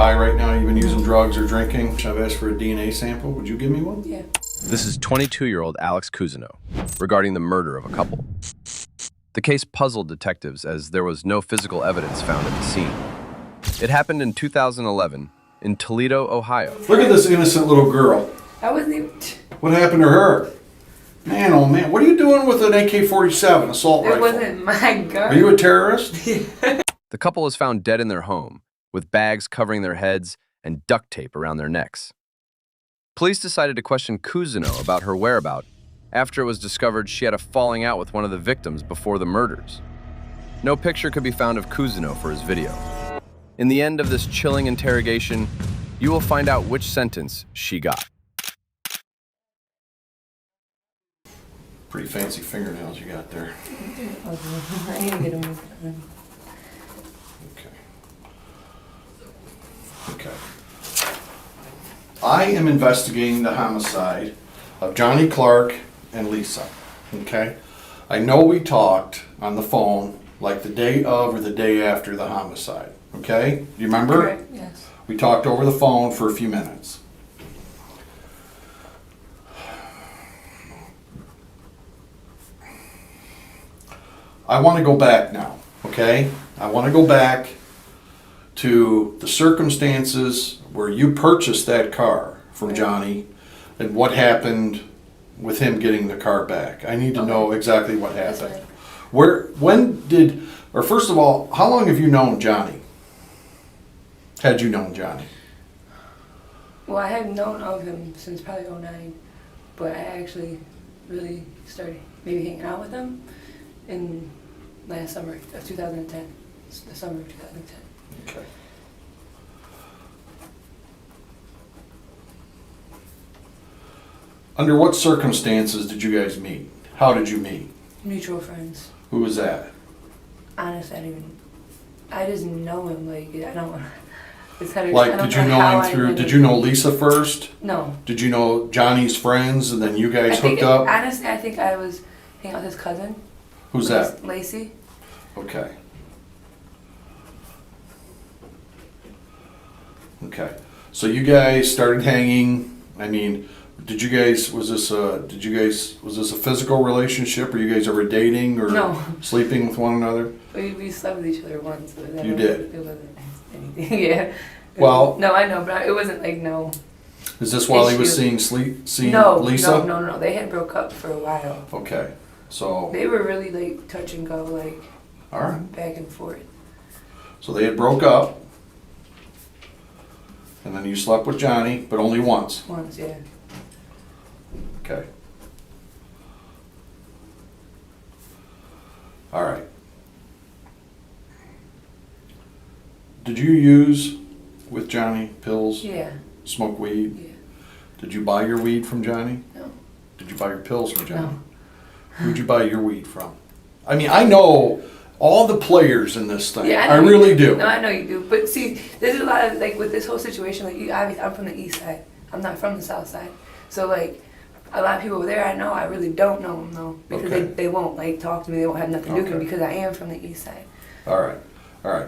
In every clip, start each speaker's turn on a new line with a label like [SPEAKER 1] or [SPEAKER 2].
[SPEAKER 1] high right now? You been using drugs or drinking? I've asked for a DNA sample. Would you give me one?
[SPEAKER 2] Yeah.
[SPEAKER 3] This is 22-year-old Alex Cousineau regarding the murder of a couple. The case puzzled detectives as there was no physical evidence found at the scene. It happened in 2011 in Toledo, Ohio.
[SPEAKER 1] Look at this innocent little girl.
[SPEAKER 2] I wasn't even...
[SPEAKER 1] What happened to her? Man, oh man, what are you doing with an AK-47 assault rifle?
[SPEAKER 2] It wasn't my gun.
[SPEAKER 1] Are you a terrorist?
[SPEAKER 3] The couple was found dead in their home, with bags covering their heads and duct tape around their necks. Police decided to question Cousineau about her whereabouts after it was discovered she had a falling out with one of the victims before the murders. No picture could be found of Cousineau for his video. In the end of this chilling interrogation, you will find out which sentence she got.
[SPEAKER 1] Pretty fancy fingernails you got there.
[SPEAKER 2] I need to get them.
[SPEAKER 1] Okay. I am investigating the homicide of Johnny Clark and Lisa. Okay? I know we talked on the phone like the day of or the day after the homicide. Okay? You remember?
[SPEAKER 2] Correct, yes.
[SPEAKER 1] We talked over the phone for a few minutes. I want to go back now, okay? I want to go back to the circumstances where you purchased that car from Johnny and what happened with him getting the car back. I need to know exactly what happened. First of all, how long have you known Johnny? Had you known Johnny?
[SPEAKER 2] Well, I have known of him since probably 2009, but I actually really started maybe hanging out with him in last summer of 2010, the summer of 2010.
[SPEAKER 1] Okay. Under what circumstances did you guys meet? How did you meet?
[SPEAKER 2] Mutual friends.
[SPEAKER 1] Who was that?
[SPEAKER 2] Honestly, I just know him, like, I don't, it's kind of,
[SPEAKER 1] Like, did you know him through, did you know Lisa first?
[SPEAKER 2] No.
[SPEAKER 1] Did you know Johnny's friends and then you guys hooked up?
[SPEAKER 2] Honestly, I think I was hanging out with his cousin.
[SPEAKER 1] Who's that?
[SPEAKER 2] Lacey.
[SPEAKER 1] Okay. Okay. So you guys started hanging. I mean, was this a physical relationship? Were you guys ever dating or
[SPEAKER 2] No.
[SPEAKER 1] sleeping with one another?
[SPEAKER 2] We slept with each other once. But
[SPEAKER 1] You did?
[SPEAKER 2] It wasn't anything, yeah.
[SPEAKER 1] Well.
[SPEAKER 2] No, I know, but it wasn't like, no.
[SPEAKER 1] Is this while he was
[SPEAKER 2] issue.
[SPEAKER 1] seeing
[SPEAKER 2] No,
[SPEAKER 1] Lisa?
[SPEAKER 2] No. They had broke up for a while.
[SPEAKER 1] Okay. So.
[SPEAKER 2] They were really like touch and go, like,
[SPEAKER 1] All right.
[SPEAKER 2] back and forth.
[SPEAKER 1] So they had broke up. And then you slept with Johnny, but only once.
[SPEAKER 2] Once, yeah.
[SPEAKER 1] Okay. All right. Did you use with Johnny pills?
[SPEAKER 2] Yeah.
[SPEAKER 1] Smoke weed?
[SPEAKER 2] Yeah.
[SPEAKER 1] Did you buy your weed from Johnny?
[SPEAKER 2] No.
[SPEAKER 1] Did you buy your pills from Johnny?
[SPEAKER 2] No.
[SPEAKER 1] Who'd you buy your weed from? I mean, I know all the players in this thing.
[SPEAKER 2] Yeah,
[SPEAKER 1] I really do.
[SPEAKER 2] No, I know you do. But see, there's a lot of, like, with this whole situation, like, obviously, I'm from the east side. I'm not from the south side. So, like, a lot of people over there I know, I really don't know them, though. Because
[SPEAKER 1] Okay.
[SPEAKER 2] they won't, like, talk to me. They won't have nothing to do with me
[SPEAKER 1] Okay.
[SPEAKER 2] because I am from the east side.
[SPEAKER 1] All right.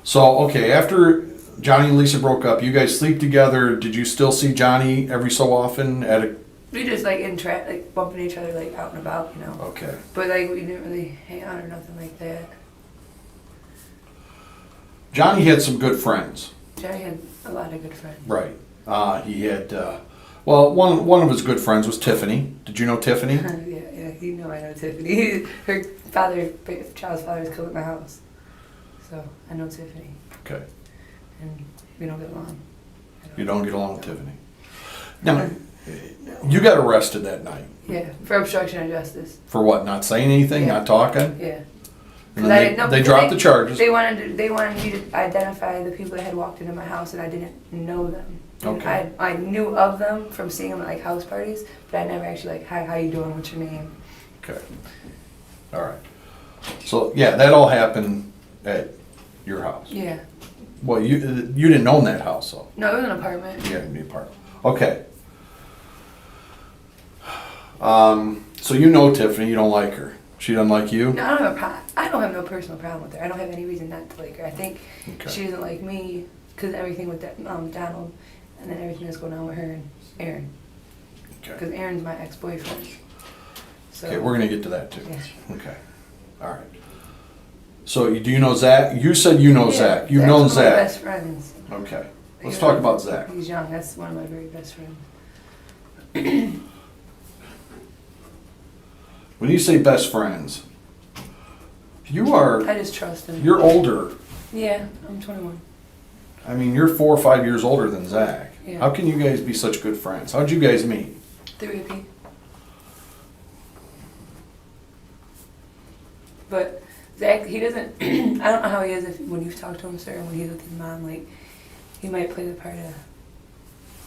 [SPEAKER 1] So, okay, after Johnny and Lisa broke up, you guys sleep together. Did you still see Johnny every so often at a...
[SPEAKER 2] We just, like, like, bumping each other, like, out and about, you know.
[SPEAKER 1] Okay.
[SPEAKER 2] But, like, we didn't really hang out or nothing like that.
[SPEAKER 1] Johnny had some good friends.
[SPEAKER 2] Johnny had a lot of good friends.
[SPEAKER 1] Right. He had, one of his good friends was Tiffany. Did you know Tiffany?
[SPEAKER 2] Yeah, you know I know Tiffany. Her child's father was killed at my house. So, I know Tiffany.
[SPEAKER 1] Okay.
[SPEAKER 2] And we don't get along.
[SPEAKER 1] You don't get along with Tiffany. Now, you got arrested that night.
[SPEAKER 2] Yeah, for obstruction of justice.
[SPEAKER 1] For what? Not saying anything?
[SPEAKER 2] Yeah.
[SPEAKER 1] Not talking?
[SPEAKER 2] Yeah.
[SPEAKER 1] And then they dropped the charges.
[SPEAKER 2] They wanted me to identify the people that had walked into my house, and I didn't know them. And
[SPEAKER 1] Okay.
[SPEAKER 2] I knew of them from seeing them at, like, house parties, but I never actually, like, hi, how you doing? What's your name?
[SPEAKER 1] Okay. All right. So, yeah, that all happened at your house.
[SPEAKER 2] Yeah.
[SPEAKER 1] Well, you didn't own that house, though.
[SPEAKER 2] No, it was an apartment.
[SPEAKER 1] Yeah, in the apartment. Okay. So you know Tiffany, you don't like her. She doesn't like you?
[SPEAKER 2] No, I don't have no personal problem with her. I don't have any reason not to like her. I think
[SPEAKER 1] Okay.
[SPEAKER 2] she doesn't like me because everything with Donald, and then everything that's going on with her and Aaron.
[SPEAKER 1] Okay.
[SPEAKER 2] Because Aaron's my ex-boyfriend. So,
[SPEAKER 1] Okay, we're gonna get to that too.
[SPEAKER 2] Yeah.
[SPEAKER 1] Okay, all right. So do you know Zach? You said you know
[SPEAKER 2] Yeah,
[SPEAKER 1] Zach. You've
[SPEAKER 2] Zach's
[SPEAKER 1] known
[SPEAKER 2] one of my
[SPEAKER 1] Zach.
[SPEAKER 2] best friends.
[SPEAKER 1] Okay, let's
[SPEAKER 2] Yeah.
[SPEAKER 1] talk about Zach.
[SPEAKER 2] He's young. That's one of my very best friends.
[SPEAKER 1] When you say best friends, you are,
[SPEAKER 2] I just trust him.
[SPEAKER 1] you're older.
[SPEAKER 2] Yeah, I'm 21.
[SPEAKER 1] I mean, you're 4 or 5 years older than Zach.
[SPEAKER 2] Yeah.
[SPEAKER 1] How can you guys be such good friends? How'd you guys meet?
[SPEAKER 2] Through AP. But Zach, he doesn't, I don't know how he is if when you've talked to him, sir, and when he's with his mom, like, he might play the part of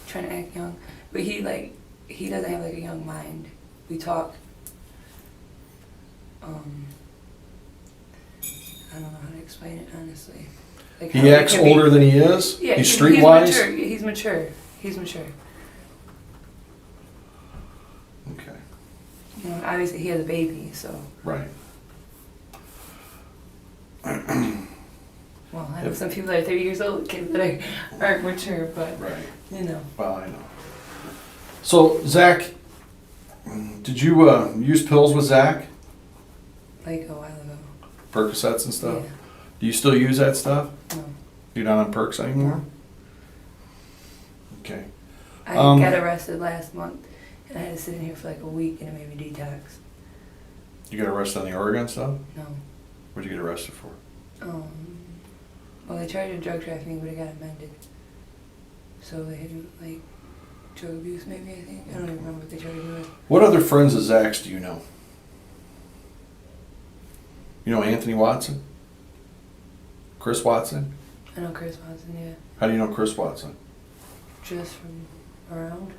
[SPEAKER 2] trying to act young. But he doesn't have like a young mind. We talk, I don't know how to explain it, honestly. Like how
[SPEAKER 1] He acts
[SPEAKER 2] can be-
[SPEAKER 1] older than he is?
[SPEAKER 2] Yeah,
[SPEAKER 1] He's streetwise?
[SPEAKER 2] He's mature. He's mature. He's mature.
[SPEAKER 1] Okay,
[SPEAKER 2] You know, obviously he has a baby, so.
[SPEAKER 1] right.
[SPEAKER 2] Well, I know some people that are 30 years old, kids that aren't mature, but,
[SPEAKER 1] Right.
[SPEAKER 2] you know.
[SPEAKER 1] Well, I know. So, Zach, did you use pills with Zach?
[SPEAKER 2] Like a while ago.
[SPEAKER 1] Percocets and stuff?
[SPEAKER 2] Yeah.
[SPEAKER 1] Do you still use that stuff?
[SPEAKER 2] No.
[SPEAKER 1] You're not on perks anymore? Okay.
[SPEAKER 2] I
[SPEAKER 1] Um,
[SPEAKER 2] got arrested last month, and I had to sit in here for like a week, and it made me detox.
[SPEAKER 1] You got arrested on the Oregon stuff?
[SPEAKER 2] No.
[SPEAKER 1] What'd you get arrested for?
[SPEAKER 2] Well, they charged drug trafficking, but it got amended. So they had like drug abuse, maybe, I think. I don't even remember what they charged me with.
[SPEAKER 1] What other friends of Zach's do you know? You know Anthony Watson? Chris Watson?
[SPEAKER 2] I know Chris Watson, yeah.
[SPEAKER 1] How do you know Chris Watson?
[SPEAKER 2] Just from around.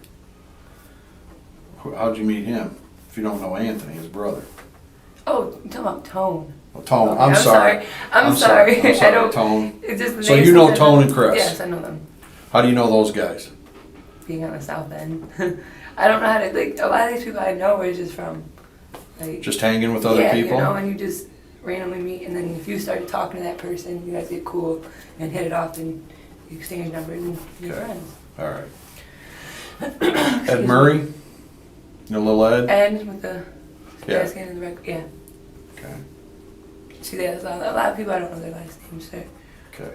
[SPEAKER 1] How'd you meet him? If you don't know Anthony, his brother.
[SPEAKER 2] Oh, you're talking about Tone.
[SPEAKER 1] Oh, Tone.
[SPEAKER 2] Okay,
[SPEAKER 1] I'm sorry.
[SPEAKER 2] I'm sorry.
[SPEAKER 1] I'm sorry,
[SPEAKER 2] I don't.
[SPEAKER 1] Tone.
[SPEAKER 2] It's just the
[SPEAKER 1] So
[SPEAKER 2] names
[SPEAKER 1] you know
[SPEAKER 2] sometimes-
[SPEAKER 1] Tone and Chris?
[SPEAKER 2] Yes, I know them.
[SPEAKER 1] How do you know those guys?
[SPEAKER 2] Being on the South End. I don't know how to, like, a lot of these people I know are just from, like.
[SPEAKER 1] Just hanging with other
[SPEAKER 2] yeah,
[SPEAKER 1] people?
[SPEAKER 2] you know, and you just randomly meet, and then if you started talking to that person, you guys get cool and hit it off, and you exchange numbers and you're
[SPEAKER 1] Okay.
[SPEAKER 2] friends.
[SPEAKER 1] All right. Ed Murray? You know Lil Ed?
[SPEAKER 2] And with the
[SPEAKER 1] Yeah.
[SPEAKER 2] skin and the record, yeah.
[SPEAKER 1] Okay.
[SPEAKER 2] See, that's a lot of people I don't know their last names, so.
[SPEAKER 1] Okay.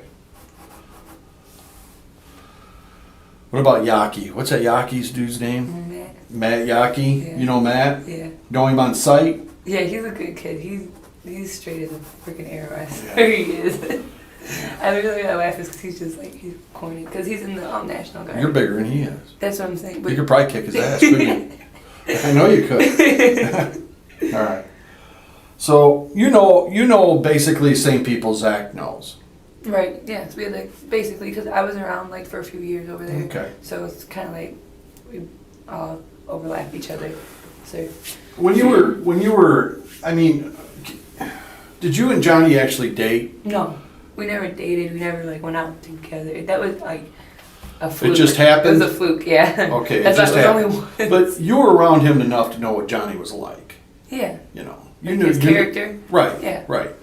[SPEAKER 1] What about Yaki? What's that Yaki's dude's name?
[SPEAKER 2] Matt.
[SPEAKER 1] Matt Yaki?
[SPEAKER 2] Yeah.
[SPEAKER 1] You know Matt?
[SPEAKER 2] Yeah.
[SPEAKER 1] Know him on site?
[SPEAKER 2] Yeah, he's a good kid. He's straight as a freaking arrow. I
[SPEAKER 1] Yeah.
[SPEAKER 2] swear he is. I really laugh because he's just like, he's corny. Because he's in the National Guard.
[SPEAKER 1] You're bigger than he is.
[SPEAKER 2] That's what I'm saying.
[SPEAKER 1] You could probably kick his ass, couldn't you? I know you could. All right. So you know basically same people Zach knows.
[SPEAKER 2] Right, yeah. So we had like, basically, because I was around like for a few years over there.
[SPEAKER 1] Okay.
[SPEAKER 2] So it's kind of like we all overlap each other. So
[SPEAKER 1] When you were, I mean, did you and Johnny actually date?
[SPEAKER 2] no, we never dated. We never like went out together. That was like a fluke.
[SPEAKER 1] It just happened?
[SPEAKER 2] It was a fluke, yeah.
[SPEAKER 1] Okay, it
[SPEAKER 2] That's
[SPEAKER 1] just
[SPEAKER 2] why it was
[SPEAKER 1] happened.
[SPEAKER 2] only once.
[SPEAKER 1] But you were around him enough to know what Johnny was like.
[SPEAKER 2] Yeah.
[SPEAKER 1] You know,
[SPEAKER 2] Like his character.
[SPEAKER 1] Right.
[SPEAKER 2] Yeah.
[SPEAKER 1] Right.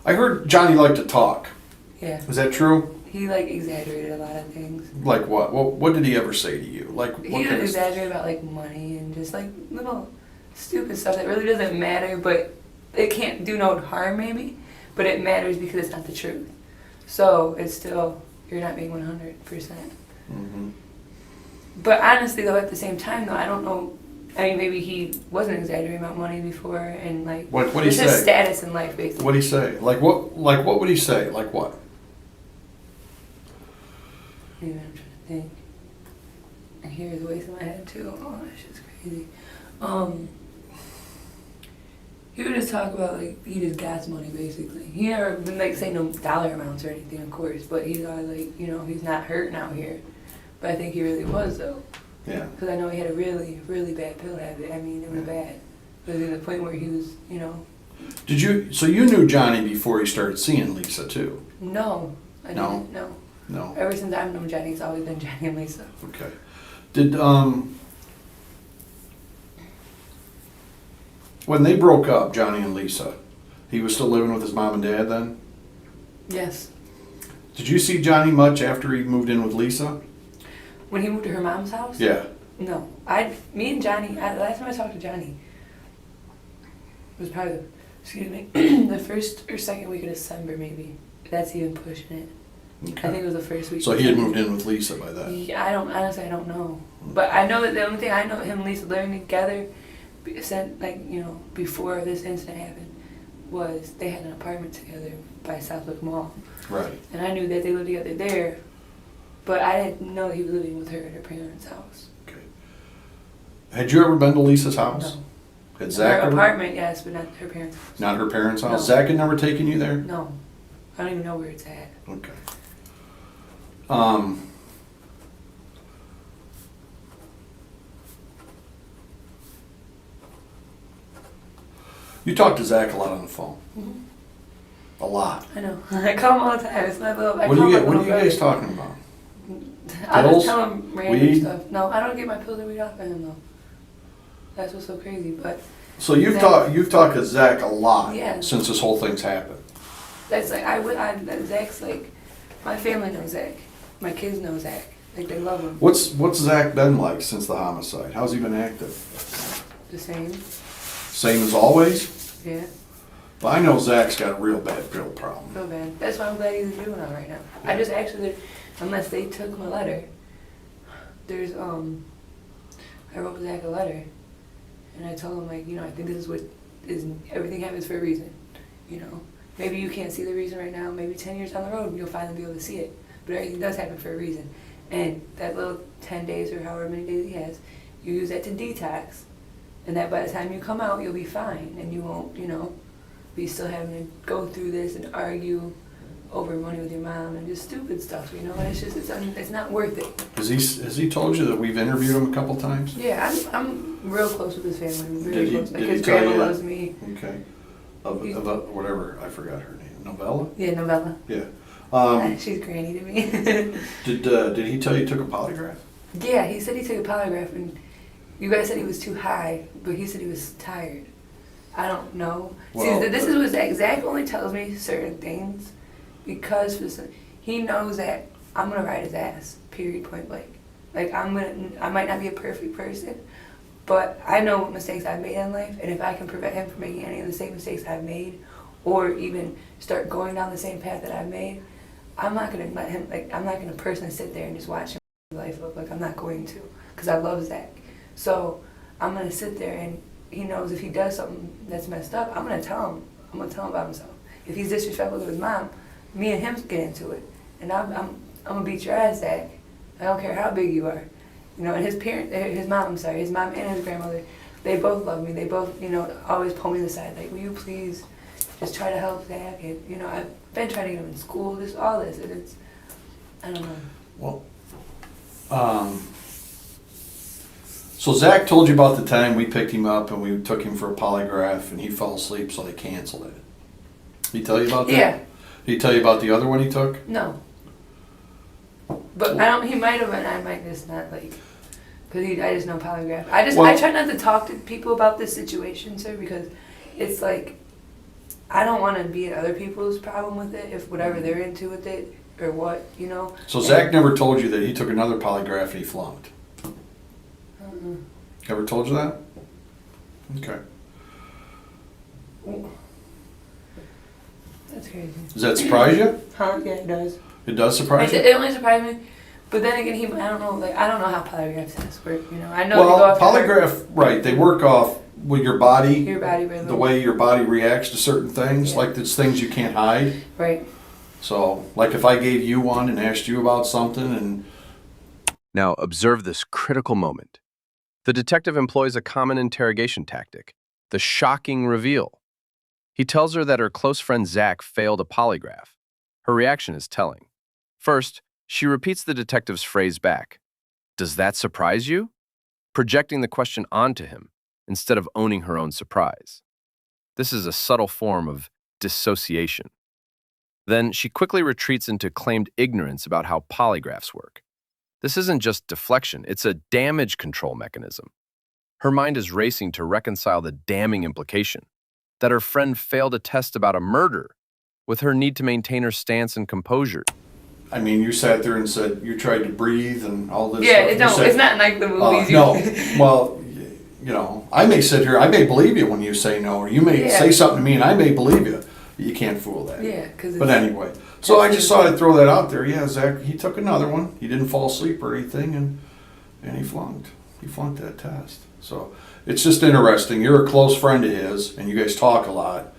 [SPEAKER 1] I heard Johnny liked to talk.
[SPEAKER 2] Yeah.
[SPEAKER 1] Is that true?
[SPEAKER 2] He like exaggerated a lot of things.
[SPEAKER 1] Like what? What did he ever say to you? Like
[SPEAKER 2] He
[SPEAKER 1] what
[SPEAKER 2] would
[SPEAKER 1] kind of
[SPEAKER 2] exaggerate about like money and just like little stupid stuff that really doesn't matter, but it can't do no harm maybe, but it matters because it's not the truth. So it's still, you're not being 100%.
[SPEAKER 1] Mm-hmm.
[SPEAKER 2] But honestly though, at the same time though, I don't know, I mean maybe he wasn't exaggerating about money before and like,
[SPEAKER 1] What did he
[SPEAKER 2] it's his
[SPEAKER 1] say?
[SPEAKER 2] status in life basically.
[SPEAKER 1] What did he say? Like what would he say? Like what?
[SPEAKER 2] Maybe I'm trying to think. I hear his voice in my head too. Oh, that shit's crazy. He would just talk about like he just gas money basically. He never been like say no dollar amounts or anything, of course, but he's always like, you know, he's not hurting out here. But I think he really was though,
[SPEAKER 1] Yeah.
[SPEAKER 2] because I know he had a really, really bad pill habit. I mean, it was bad. It was to the point where he was, you know.
[SPEAKER 1] So you knew Johnny before he started seeing Lisa too?
[SPEAKER 2] No, I
[SPEAKER 1] No?
[SPEAKER 2] didn't. No.
[SPEAKER 1] No.
[SPEAKER 2] Ever since I've known Johnny, it's always been Johnny and Lisa.
[SPEAKER 1] Okay. Did when they broke up, Johnny and Lisa, he was still living with his mom and dad then?
[SPEAKER 2] Yes.
[SPEAKER 1] Did you see Johnny much after he moved in with Lisa?
[SPEAKER 2] When he moved to her mom's house?
[SPEAKER 1] Yeah.
[SPEAKER 2] No. Me and Johnny, last time I talked to Johnny was probably, the first or second week of December, maybe. That's even pushing it.
[SPEAKER 1] Okay.
[SPEAKER 2] I think it was the first week.
[SPEAKER 1] So he had moved in with Lisa by then.
[SPEAKER 2] Yeah, honestly, I don't know. But I know that the only thing I know him and Lisa living together, before this incident happened, was they had an apartment together by Southwick Mall.
[SPEAKER 1] Right.
[SPEAKER 2] And I knew that they lived together there, but I didn't know he was living with her at her parents' house.
[SPEAKER 1] Okay. Had you ever been to Lisa's house?
[SPEAKER 2] No.
[SPEAKER 1] Had Zach
[SPEAKER 2] Her
[SPEAKER 1] ever?
[SPEAKER 2] apartment, yes, but not her parents' house.
[SPEAKER 1] Not her parents' house?
[SPEAKER 2] No.
[SPEAKER 1] Zach had never taken you there?
[SPEAKER 2] No. I don't even know where it's at.
[SPEAKER 1] Okay. You talk to Zach a lot on the phone.
[SPEAKER 2] Mm-hmm.
[SPEAKER 1] A lot.
[SPEAKER 2] I know. I call him all the time. It's my little.
[SPEAKER 1] What are you guys talking about?
[SPEAKER 2] I
[SPEAKER 1] Pills?
[SPEAKER 2] just tell him random
[SPEAKER 1] Weed?
[SPEAKER 2] stuff. No, I don't get my pills and weed off of him though. That's what's so crazy. But
[SPEAKER 1] So you've talked to Zach a lot
[SPEAKER 2] Yeah.
[SPEAKER 1] since this whole thing's happened.
[SPEAKER 2] that's like Zach's like, my family knows Zach. My kids know Zach. Like they love him.
[SPEAKER 1] What's Zach been like since the homicide? How's he been acting?
[SPEAKER 2] The same.
[SPEAKER 1] Same as always?
[SPEAKER 2] Yeah.
[SPEAKER 1] But I know Zach's got a real bad pill problem.
[SPEAKER 2] Real bad. That's why I'm glad he's doing all right now. I just actually, unless they took my letter, there's I wrote Zach a letter, and I told him like, I think this is what is, everything happens for a reason, Maybe you can't see the reason right now. Maybe 10 years down the road you'll finally be able to see it. But everything does happen for a reason. And that little 10 days or however many days he has, you use that to detox, and that by the time you come out you'll be fine, and you won't, be still having to go through this and argue over money with your mom and just stupid stuff, and it's just, it's not worth it.
[SPEAKER 1] Has he told you that we've interviewed him a couple times?
[SPEAKER 2] Yeah, I'm real close with his family. I'm very close. Like
[SPEAKER 1] did
[SPEAKER 2] his
[SPEAKER 1] he tell
[SPEAKER 2] grandma
[SPEAKER 1] you?
[SPEAKER 2] loves me.
[SPEAKER 1] Okay. Of whatever, I forgot her name. Novella?
[SPEAKER 2] Yeah, Novella.
[SPEAKER 1] Yeah.
[SPEAKER 2] She's granny to me.
[SPEAKER 1] Did he tell you he took a polygraph?
[SPEAKER 2] Yeah, he said he took a polygraph, and you guys said he was too high, but he said he was tired. I don't know.
[SPEAKER 1] Well,
[SPEAKER 2] See, this is what Zach only tells me certain things because he knows that I'm gonna ride his ass. Period. Point blank. Like I might not be a perfect person, but I know what mistakes I've made in life, and if I can prevent him from making any of the same mistakes I've made, or even start going down the same path that I've made, I'm not gonna let him. Like I'm not gonna personally sit there and just watch him life up. Like I'm not going to, because I love Zach. So I'm gonna sit there, and he knows if he does something that's messed up, I'm gonna tell him. I'm gonna tell him about himself. If he's disrespectful to his mom, me and him get into it, and I'm gonna beat your ass, Zach. I don't care how big you are, And his mom and his grandmother, they both love me. They both, always pull me to the side, like, will you please just try to help Zach? And I've been trying to get him in school, all this, and it's, I don't know.
[SPEAKER 1] Well, so Zach told you about the time we picked him up and we took him for a polygraph and he fell asleep, so they canceled it. Did he tell you about that?
[SPEAKER 2] Yeah.
[SPEAKER 1] Did he tell you about the other one he took?
[SPEAKER 2] No. But he might have, and I might just not, like, because I just know polygraph. I try not to talk to people about this situation, sir, because it's like, I don't want to be in other people's problem with it, if whatever they're into with it, or what,
[SPEAKER 1] So Zach never told you that he took another polygraph and he flunked? Ever told you that? Okay.
[SPEAKER 2] That's crazy.
[SPEAKER 1] Does that surprise you?
[SPEAKER 2] Huh? Yeah, it does.
[SPEAKER 1] It does surprise you?
[SPEAKER 2] It only surprised me, but then again, I don't know how polygraph tests work. I know they go
[SPEAKER 1] Well,
[SPEAKER 2] off
[SPEAKER 1] polygraph, right? They work off with your body
[SPEAKER 2] rhythm.
[SPEAKER 1] the way your body reacts to certain things, like there's things you can't hide.
[SPEAKER 2] Right.
[SPEAKER 1] So, like if I gave you one and asked you about something and...
[SPEAKER 3] Now, observe this critical moment. The detective employs a common interrogation tactic, the shocking reveal. He tells her that her close friend Zach failed a polygraph. Her reaction is telling. First, she repeats the detective's phrase back. Does that surprise you? Projecting the question onto him instead of owning her own surprise. This is a subtle form of dissociation. Then she quickly retreats into claimed ignorance about how polygraphs work. This isn't just deflection, it's a damage control mechanism. Her mind is racing to reconcile the damning implication that her friend failed a test about a murder with her need to maintain her stance and composure.
[SPEAKER 1] I mean, you sat there and said you tried to breathe and all this
[SPEAKER 2] Yeah,
[SPEAKER 1] stuff.
[SPEAKER 2] it's not like the movies.
[SPEAKER 1] No, well, you know, I may sit here, I may believe you when you say no, or you may say something to me and I may believe you. But you can't fool that.
[SPEAKER 2] Yeah, because.
[SPEAKER 1] But anyway, so I just thought I'd throw that out there. Yeah, Zach, he took another one. He didn't fall asleep or anything, and he flunked. He flunked that test. So it's just interesting. You're a close friend of his, and you guys talk a lot.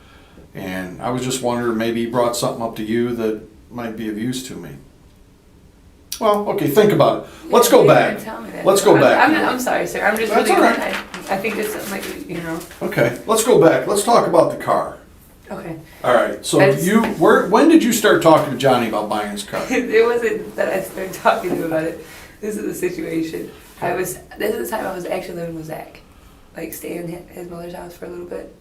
[SPEAKER 1] And I was just wondering, maybe he brought something up to you that might be of use to me. Well, okay, think about it. Let's go back. Let's go back.
[SPEAKER 2] I'm sorry, sir. I'm just
[SPEAKER 1] That's
[SPEAKER 2] really.
[SPEAKER 1] all right.
[SPEAKER 2] I think it's something like, you know.
[SPEAKER 1] Okay, let's go back. Let's talk about the car.
[SPEAKER 2] Okay.
[SPEAKER 1] All right. So
[SPEAKER 2] That's-
[SPEAKER 1] when did you start talking to Johnny about buying his car?
[SPEAKER 2] It wasn't that I started talking to him about it. This is the situation. This is the time I was actually living with Zach, like staying in his mother's house for a little bit.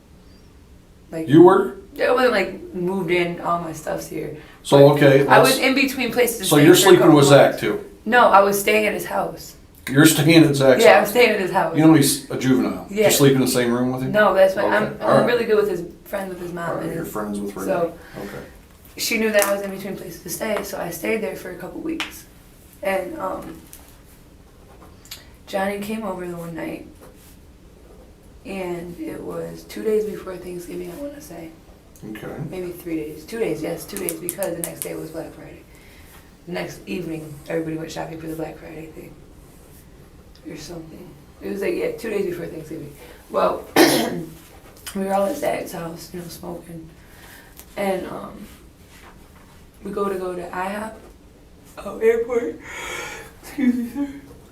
[SPEAKER 2] Like
[SPEAKER 1] You were?
[SPEAKER 2] it wasn't like moved in. All my stuff's here.
[SPEAKER 1] So okay.
[SPEAKER 2] I was in between places. to
[SPEAKER 1] So
[SPEAKER 2] stay
[SPEAKER 1] you're
[SPEAKER 2] for a
[SPEAKER 1] sleeping
[SPEAKER 2] couple
[SPEAKER 1] with
[SPEAKER 2] months.
[SPEAKER 1] Zach too?
[SPEAKER 2] No, I was staying at his house.
[SPEAKER 1] You're staying at Zach's
[SPEAKER 2] Yeah, I'm
[SPEAKER 1] house?
[SPEAKER 2] staying at his house.
[SPEAKER 1] You know he's a juvenile.
[SPEAKER 2] Yeah.
[SPEAKER 1] You sleep in the same room with him?
[SPEAKER 2] No, that's why
[SPEAKER 1] Okay,
[SPEAKER 2] I'm
[SPEAKER 1] all right.
[SPEAKER 2] really good with his friends with his mom.
[SPEAKER 1] All right,
[SPEAKER 2] and
[SPEAKER 1] you're
[SPEAKER 2] his-
[SPEAKER 1] friends with Renee.
[SPEAKER 2] So
[SPEAKER 1] Okay.
[SPEAKER 2] she knew that I was in between places to stay, so I stayed there for a couple weeks. And Johnny came over the one night, and it was 2 days before Thanksgiving, I want to say.
[SPEAKER 1] Okay.
[SPEAKER 2] Maybe 3 days. 2 days, yes, 2 days, because the next day was Black Friday. The next evening, everybody went shopping for the Black Friday thing. Or something. It was like, 2 days before Thanksgiving. Well, we were all at Zach's house, you know, smoking. And we go to IHOP, airport. Excuse me, sir.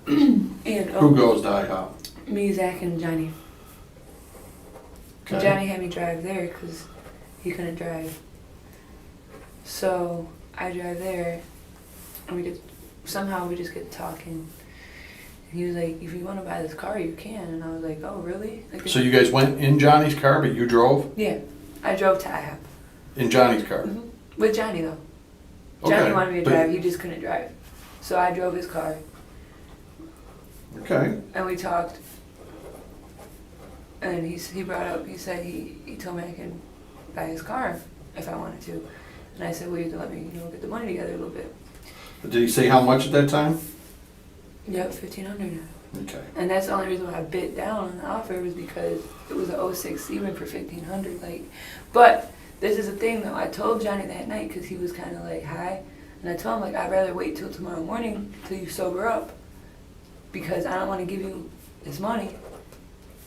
[SPEAKER 2] And
[SPEAKER 1] Who goes to IHOP?
[SPEAKER 2] me, Zach, and Johnny.
[SPEAKER 1] Okay.
[SPEAKER 2] Johnny had me drive there because he couldn't drive. So I drive there, and we just get talking. And he was like, "If you want to buy this car, you can." And I was like, "Oh, really?" Like,
[SPEAKER 1] So you guys went in Johnny's car, but you drove
[SPEAKER 2] yeah, I drove to IHOP.
[SPEAKER 1] in Johnny's car?
[SPEAKER 2] With Johnny though. Johnny
[SPEAKER 1] Okay,
[SPEAKER 2] wanted me to
[SPEAKER 1] but-
[SPEAKER 2] drive. He just couldn't drive. So I drove his car,
[SPEAKER 1] Okay.
[SPEAKER 2] and we talked. And he brought up. He said he told me I could buy his car if I wanted to. And I said, "Well, you have to let me, get the money together a little bit."
[SPEAKER 1] Did he say how much at that time?
[SPEAKER 2] Yep, $1,500.
[SPEAKER 1] Okay.
[SPEAKER 2] And that's the only reason why I bid down on the offer was because it was a 06 Sebring for $1,500. But this is the thing though. I told Johnny that night because he was kind of like high, and I told him like I'd rather wait till tomorrow morning till you sober up, because I don't want to give you this money,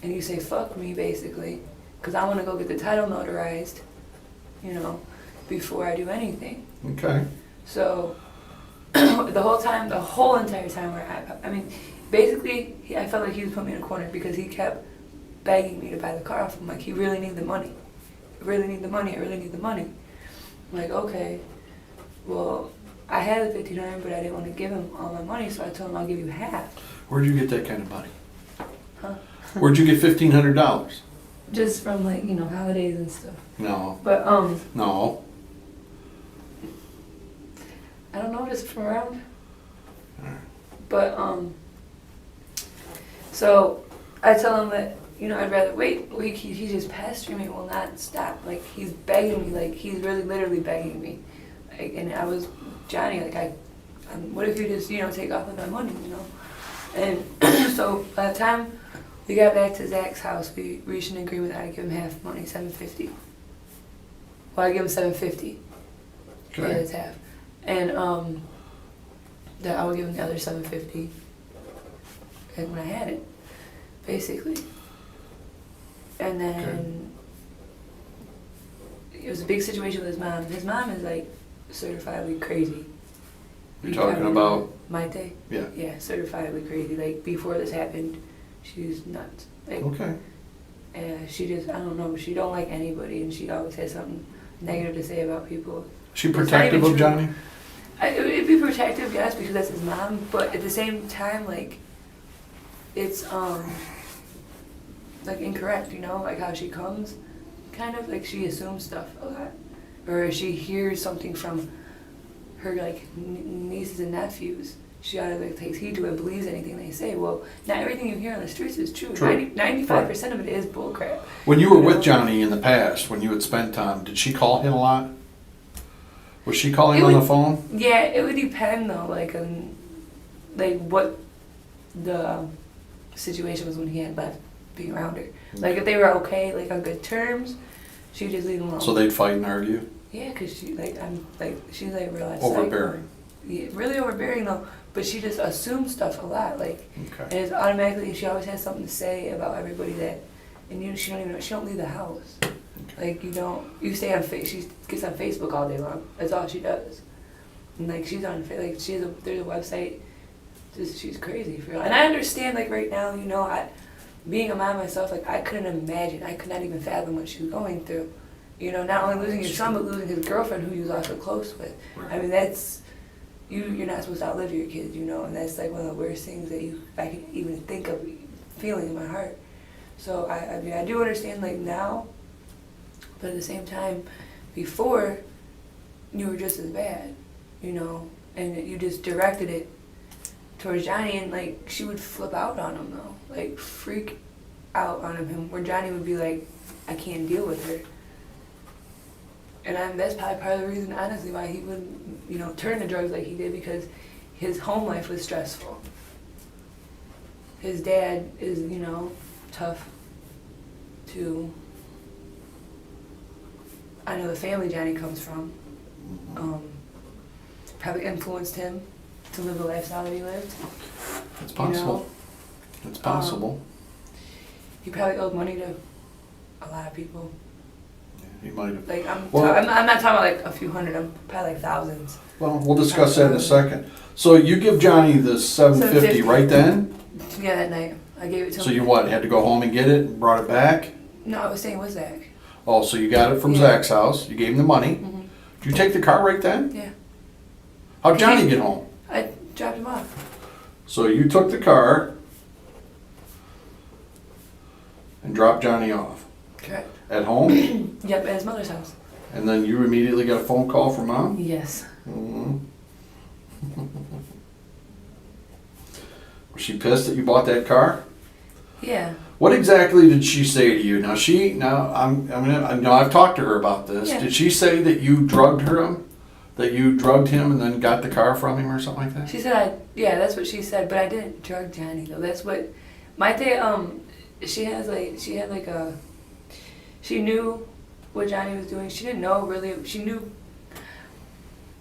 [SPEAKER 2] and you say fuck me basically, because I want to go get the title notarized, before I do anything.
[SPEAKER 1] Okay.
[SPEAKER 2] So the whole entire time where basically I felt like he was putting me in a corner because he kept begging me to buy the car off him. Like, he really needed the money. I really need the money. I really need the money. I'm like, okay, well, I had the $1,500, but I didn't want to give him all my money, so I told him I'll give you half.
[SPEAKER 1] Where'd you get that kind of money?
[SPEAKER 2] Huh?
[SPEAKER 1] Where'd you get $1,500?
[SPEAKER 2] Just from holidays and stuff.
[SPEAKER 1] No.
[SPEAKER 2] But
[SPEAKER 1] No.
[SPEAKER 2] I don't know, just from around.
[SPEAKER 1] Alright.
[SPEAKER 2] But so I tell him that I'd rather wait. He's just pestering me, will not stop. Like, he's begging me, like he's really literally begging me. And I was Johnny, what if you just take off with my money, And so by the time we got back to Zach's house, we reached an agreement that I'd give him half money, $750. Well, I give him $750.
[SPEAKER 1] Okay.
[SPEAKER 2] Yeah, it's half. And that I would give him the other $750. And when I had it, basically. And then it was a big situation with his mom. His mom is certifiably crazy.
[SPEAKER 1] You're talking about?
[SPEAKER 2] Maite?
[SPEAKER 1] Yeah.
[SPEAKER 2] Yeah, certifiably crazy. Before this happened, she was nuts.
[SPEAKER 1] Okay.
[SPEAKER 2] And she just, I don't know, she don't like anybody, and she always has something negative to say about people.
[SPEAKER 1] Is she
[SPEAKER 2] It's not
[SPEAKER 1] protective
[SPEAKER 2] even
[SPEAKER 1] of
[SPEAKER 2] true.
[SPEAKER 1] Johnny?
[SPEAKER 2] It'd be protective, yes, because that's his mom, but at the same time, it's, incorrect, how she comes, kind of, she assumes stuff a lot. Or if she hears something from her, nieces and nephews, she either takes heed to it and believes anything they say. Well, not everything you hear on the streets is true.
[SPEAKER 1] True.
[SPEAKER 2] 95% of it is bullcrap.
[SPEAKER 1] When you were with Johnny in the past, when you had spent time, did she call him a lot? Was she calling
[SPEAKER 2] It
[SPEAKER 1] on
[SPEAKER 2] would-
[SPEAKER 1] the phone?
[SPEAKER 2] Yeah, it would depend though, like on like what the situation was when he had left being around her. Like if they were okay, like on good terms, she'd just leave him alone.
[SPEAKER 1] So they'd fight and argue?
[SPEAKER 2] Yeah, cause she's like real life
[SPEAKER 1] Overbearing.
[SPEAKER 2] Yeah, really overbearing though. But she just assumes stuff a lot, like,
[SPEAKER 1] Okay.
[SPEAKER 2] and it's automatically she always has something to say about everybody that, and she don't leave the house. Like you stay on she gets on Facebook all day long. That's all she does. And like she's on there's a website. Just she's crazy for real. And I understand like right now, being a mom myself, like I couldn't imagine. I could not even fathom what she was going through. Not only losing his son, but losing his girlfriend who he was also close with.
[SPEAKER 1] Right.
[SPEAKER 2] I mean, that's you're not supposed to outlive your kids, and that's like one of the worst things that I can even think of feeling in my heart. So I mean I do understand like now, but at the same time, before you were just as bad, and you just directed it towards Johnny, and like she would flip out on him though, like freak out on him, where Johnny would be like, I can't deal with her. And that's probably part of the reason, honestly, why he would, turn to drugs like he did, because his home life was stressful. His dad is, tough to, I know the family Johnny comes from, probably influenced him to live the lifestyle that he lived.
[SPEAKER 1] It's possible. It's possible.
[SPEAKER 2] He probably owed money to a lot of people.
[SPEAKER 1] He might have.
[SPEAKER 2] Like I'm
[SPEAKER 1] Well-
[SPEAKER 2] not talking about like a few hundred. I'm probably like thousands.
[SPEAKER 1] Well, we'll discuss that in a second. So you give Johnny the $750 right then?
[SPEAKER 2] Yeah, that night I gave it to him.
[SPEAKER 1] So you what, had to go home and get it and brought it back?
[SPEAKER 2] No, I was staying with Zach.
[SPEAKER 1] Oh, so you got it from
[SPEAKER 2] Yeah.
[SPEAKER 1] Zach's house, you gave him the money.
[SPEAKER 2] Mhm.
[SPEAKER 1] Did you take the car right then?
[SPEAKER 2] Yeah,
[SPEAKER 1] How'd Johnny get home?
[SPEAKER 2] I dropped him off.
[SPEAKER 1] So you took the car and dropped Johnny off
[SPEAKER 2] Correct.
[SPEAKER 1] at home,
[SPEAKER 2] Yep, at his mother's house.
[SPEAKER 1] and then you immediately got a phone call from Mom?
[SPEAKER 2] Yes.
[SPEAKER 1] Mhm. Was she pissed that you bought that car?
[SPEAKER 2] Yeah.
[SPEAKER 1] What exactly did she say to you? I've talked to her about this.
[SPEAKER 2] Yeah.
[SPEAKER 1] Did she say that you drugged her? That you drugged him and then got the car from him or something like that?
[SPEAKER 2] She said that's what she said, but I didn't drug Johnny though. That's what my she knew what Johnny was doing. She didn't know really. She knew.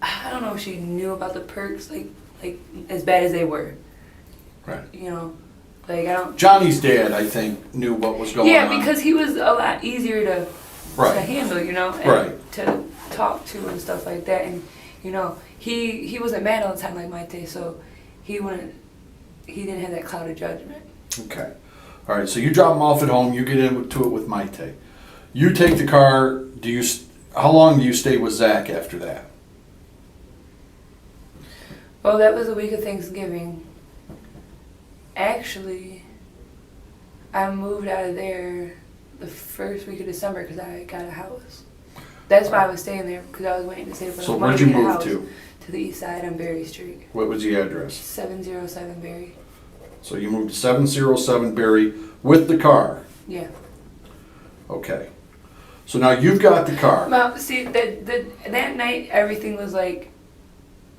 [SPEAKER 2] I don't know if she knew about the perks like as bad as they were.
[SPEAKER 1] Right.
[SPEAKER 2] Like I don't.
[SPEAKER 1] Johnny's dad, I think, knew what was going on.
[SPEAKER 2] Yeah, because he was a lot easier to
[SPEAKER 1] Right.
[SPEAKER 2] handle, and
[SPEAKER 1] Right.
[SPEAKER 2] to talk to and stuff like that. And he wasn't mad all the time like Maite, so he didn't have that cloud of judgment.
[SPEAKER 1] Okay. All right. So you drop him off at home. You get into it with Maite. You take the car. How long do you stay with Zach after that?
[SPEAKER 2] Well, that was the week of Thanksgiving. Actually, I moved out of there the first week of December because I got a house. That's why I was staying there, because I was waiting to save for
[SPEAKER 1] So
[SPEAKER 2] money
[SPEAKER 1] where'd
[SPEAKER 2] to
[SPEAKER 1] you
[SPEAKER 2] get a
[SPEAKER 1] move
[SPEAKER 2] house.
[SPEAKER 1] to?
[SPEAKER 2] To the east side on Berry Street.
[SPEAKER 1] What was the address?
[SPEAKER 2] 707 Berry.
[SPEAKER 1] So you moved to 707 Berry with the car.
[SPEAKER 2] Yeah.
[SPEAKER 1] Okay. So now you've got the car.
[SPEAKER 2] Well, see, that night everything was like,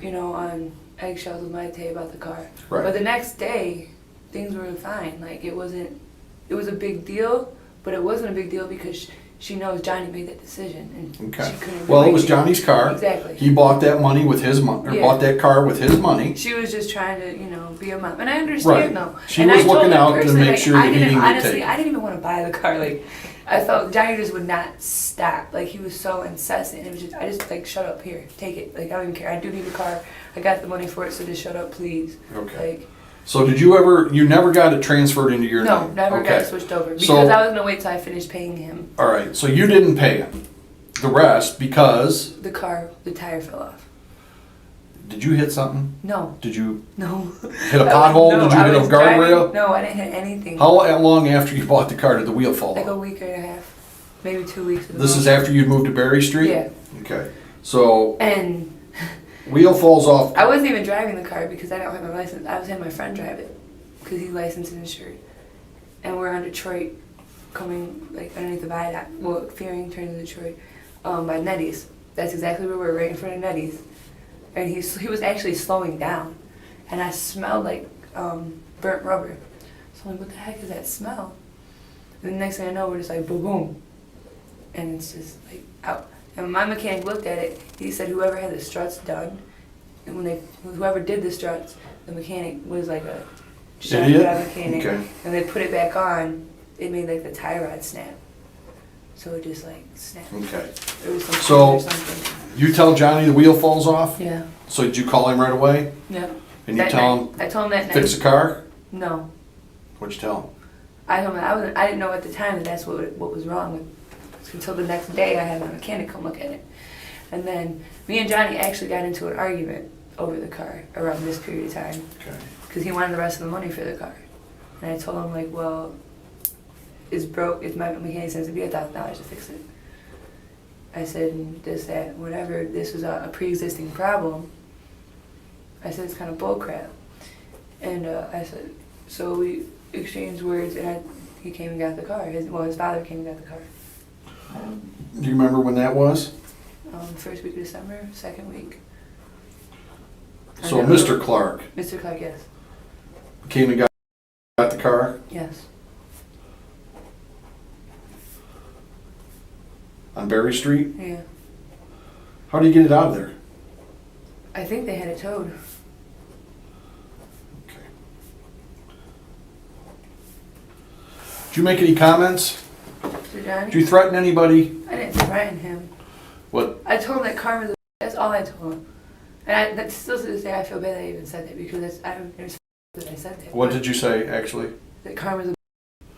[SPEAKER 2] on eggshells with Maite about the car.
[SPEAKER 1] Right.
[SPEAKER 2] But the next day, things were fine. Like it was a big deal, but it wasn't a big deal because she knows Johnny made that decision, and
[SPEAKER 1] Okay.
[SPEAKER 2] she couldn't.
[SPEAKER 1] Well, it
[SPEAKER 2] relate
[SPEAKER 1] was
[SPEAKER 2] to
[SPEAKER 1] Johnny's car.
[SPEAKER 2] Exactly.
[SPEAKER 1] He bought that money with his money, or
[SPEAKER 2] Yeah.
[SPEAKER 1] bought that car with his money.
[SPEAKER 2] She was just trying to, be a mom, and I understand
[SPEAKER 1] Right.
[SPEAKER 2] though.
[SPEAKER 1] She
[SPEAKER 2] and
[SPEAKER 1] was
[SPEAKER 2] I told
[SPEAKER 1] looking
[SPEAKER 2] her
[SPEAKER 1] out to
[SPEAKER 2] personally,
[SPEAKER 1] make
[SPEAKER 2] like,
[SPEAKER 1] sure that he didn't get
[SPEAKER 2] honestly,
[SPEAKER 1] taken.
[SPEAKER 2] I didn't even want to buy the car. Like, I felt Johnny just would not stop. Like he was so incessant. It was just, I just like, shut up, here, take it. Like I don't even care. I do need a car. I got the money for it, so just shut up, please.
[SPEAKER 1] Okay.
[SPEAKER 2] Like,
[SPEAKER 1] So you never got it transferred into your
[SPEAKER 2] no,
[SPEAKER 1] name?
[SPEAKER 2] never
[SPEAKER 1] Okay.
[SPEAKER 2] got switched over because
[SPEAKER 1] So-
[SPEAKER 2] I was gonna wait till I finished paying him.
[SPEAKER 1] All right. So you didn't pay him the rest because
[SPEAKER 2] The tire fell off.
[SPEAKER 1] did you hit something?
[SPEAKER 2] No,
[SPEAKER 1] Did you
[SPEAKER 2] no.
[SPEAKER 1] hit a pothole?
[SPEAKER 2] No,
[SPEAKER 1] Did you
[SPEAKER 2] I
[SPEAKER 1] hit a
[SPEAKER 2] was driving-
[SPEAKER 1] guardrail?
[SPEAKER 2] No, I didn't hit anything.
[SPEAKER 1] How long after you bought the car did the wheel fall
[SPEAKER 2] Like a
[SPEAKER 1] off?
[SPEAKER 2] week and a half, maybe 2 weeks.
[SPEAKER 1] This is after you'd moved to Berry Street?
[SPEAKER 2] Yeah.
[SPEAKER 1] Okay. So
[SPEAKER 2] And
[SPEAKER 1] wheel falls off.
[SPEAKER 2] I wasn't even driving the car because I don't have my license. I was having my friend drive it because he's licensed and insured. And we're on Detroit, coming like underneath the viaduct. Well, Fearing turns to Detroit by Nettie's. That's exactly where we were, right in front of Nettie's. And he was actually slowing down. And I smelled like burnt rubber. So I'm like, what the heck is that smell? And the next thing I know, we're just like, boom, boom. And it's just like out. And when my mechanic looked at it, he said whoever had the struts done, and whoever did the struts, the mechanic was like a shotgun mechanic.
[SPEAKER 1] Okay.
[SPEAKER 2] And they put it back on, it made like the tie rod snap. So it just like snapped.
[SPEAKER 1] Okay.
[SPEAKER 2] There was some
[SPEAKER 1] So-
[SPEAKER 2] or something.
[SPEAKER 1] You tell Johnny the wheel falls off?
[SPEAKER 2] Yeah.
[SPEAKER 1] So did you call him right away?
[SPEAKER 2] Yeah.
[SPEAKER 1] And you
[SPEAKER 2] That
[SPEAKER 1] tell
[SPEAKER 2] night.
[SPEAKER 1] him,
[SPEAKER 2] I told him that
[SPEAKER 1] fix
[SPEAKER 2] night.
[SPEAKER 1] the car?
[SPEAKER 2] No.
[SPEAKER 1] What'd you tell him?
[SPEAKER 2] I told him I didn't know at the time that that's what was wrong with. Until the next day, I had my mechanic come look at it, and then me and Johnny actually got into an argument over the car around this period of time
[SPEAKER 1] Okay.
[SPEAKER 2] because he wanted the rest of the money for the car, and I told him like, well, it's broke. If my mechanic says it'd be $1,000 to fix it. I said this, that, whatever. This was a pre-existing problem. I said it's kind of bullcrap, and I said so we exchanged words, and he came and got the car. His father came and got the car.
[SPEAKER 1] Do you remember when that was?
[SPEAKER 2] First week of December, second week.
[SPEAKER 1] So Mr. Clark
[SPEAKER 2] Mr. Clark, yes.
[SPEAKER 1] came and got the car
[SPEAKER 2] Yes.
[SPEAKER 1] on Berry Street?
[SPEAKER 2] Yeah.
[SPEAKER 1] How do you get it out of there?
[SPEAKER 2] I think they had it towed.
[SPEAKER 1] Okay. Did you make any comments?
[SPEAKER 2] To Johnny?
[SPEAKER 1] Did you threaten anybody?
[SPEAKER 2] I didn't threaten him.
[SPEAKER 1] What?
[SPEAKER 2] I told him that karma's a. That's all I told him. And that's still to this day I feel bad that I even said that because it was that I said that.
[SPEAKER 1] What did you say, actually?
[SPEAKER 2] That karma's a.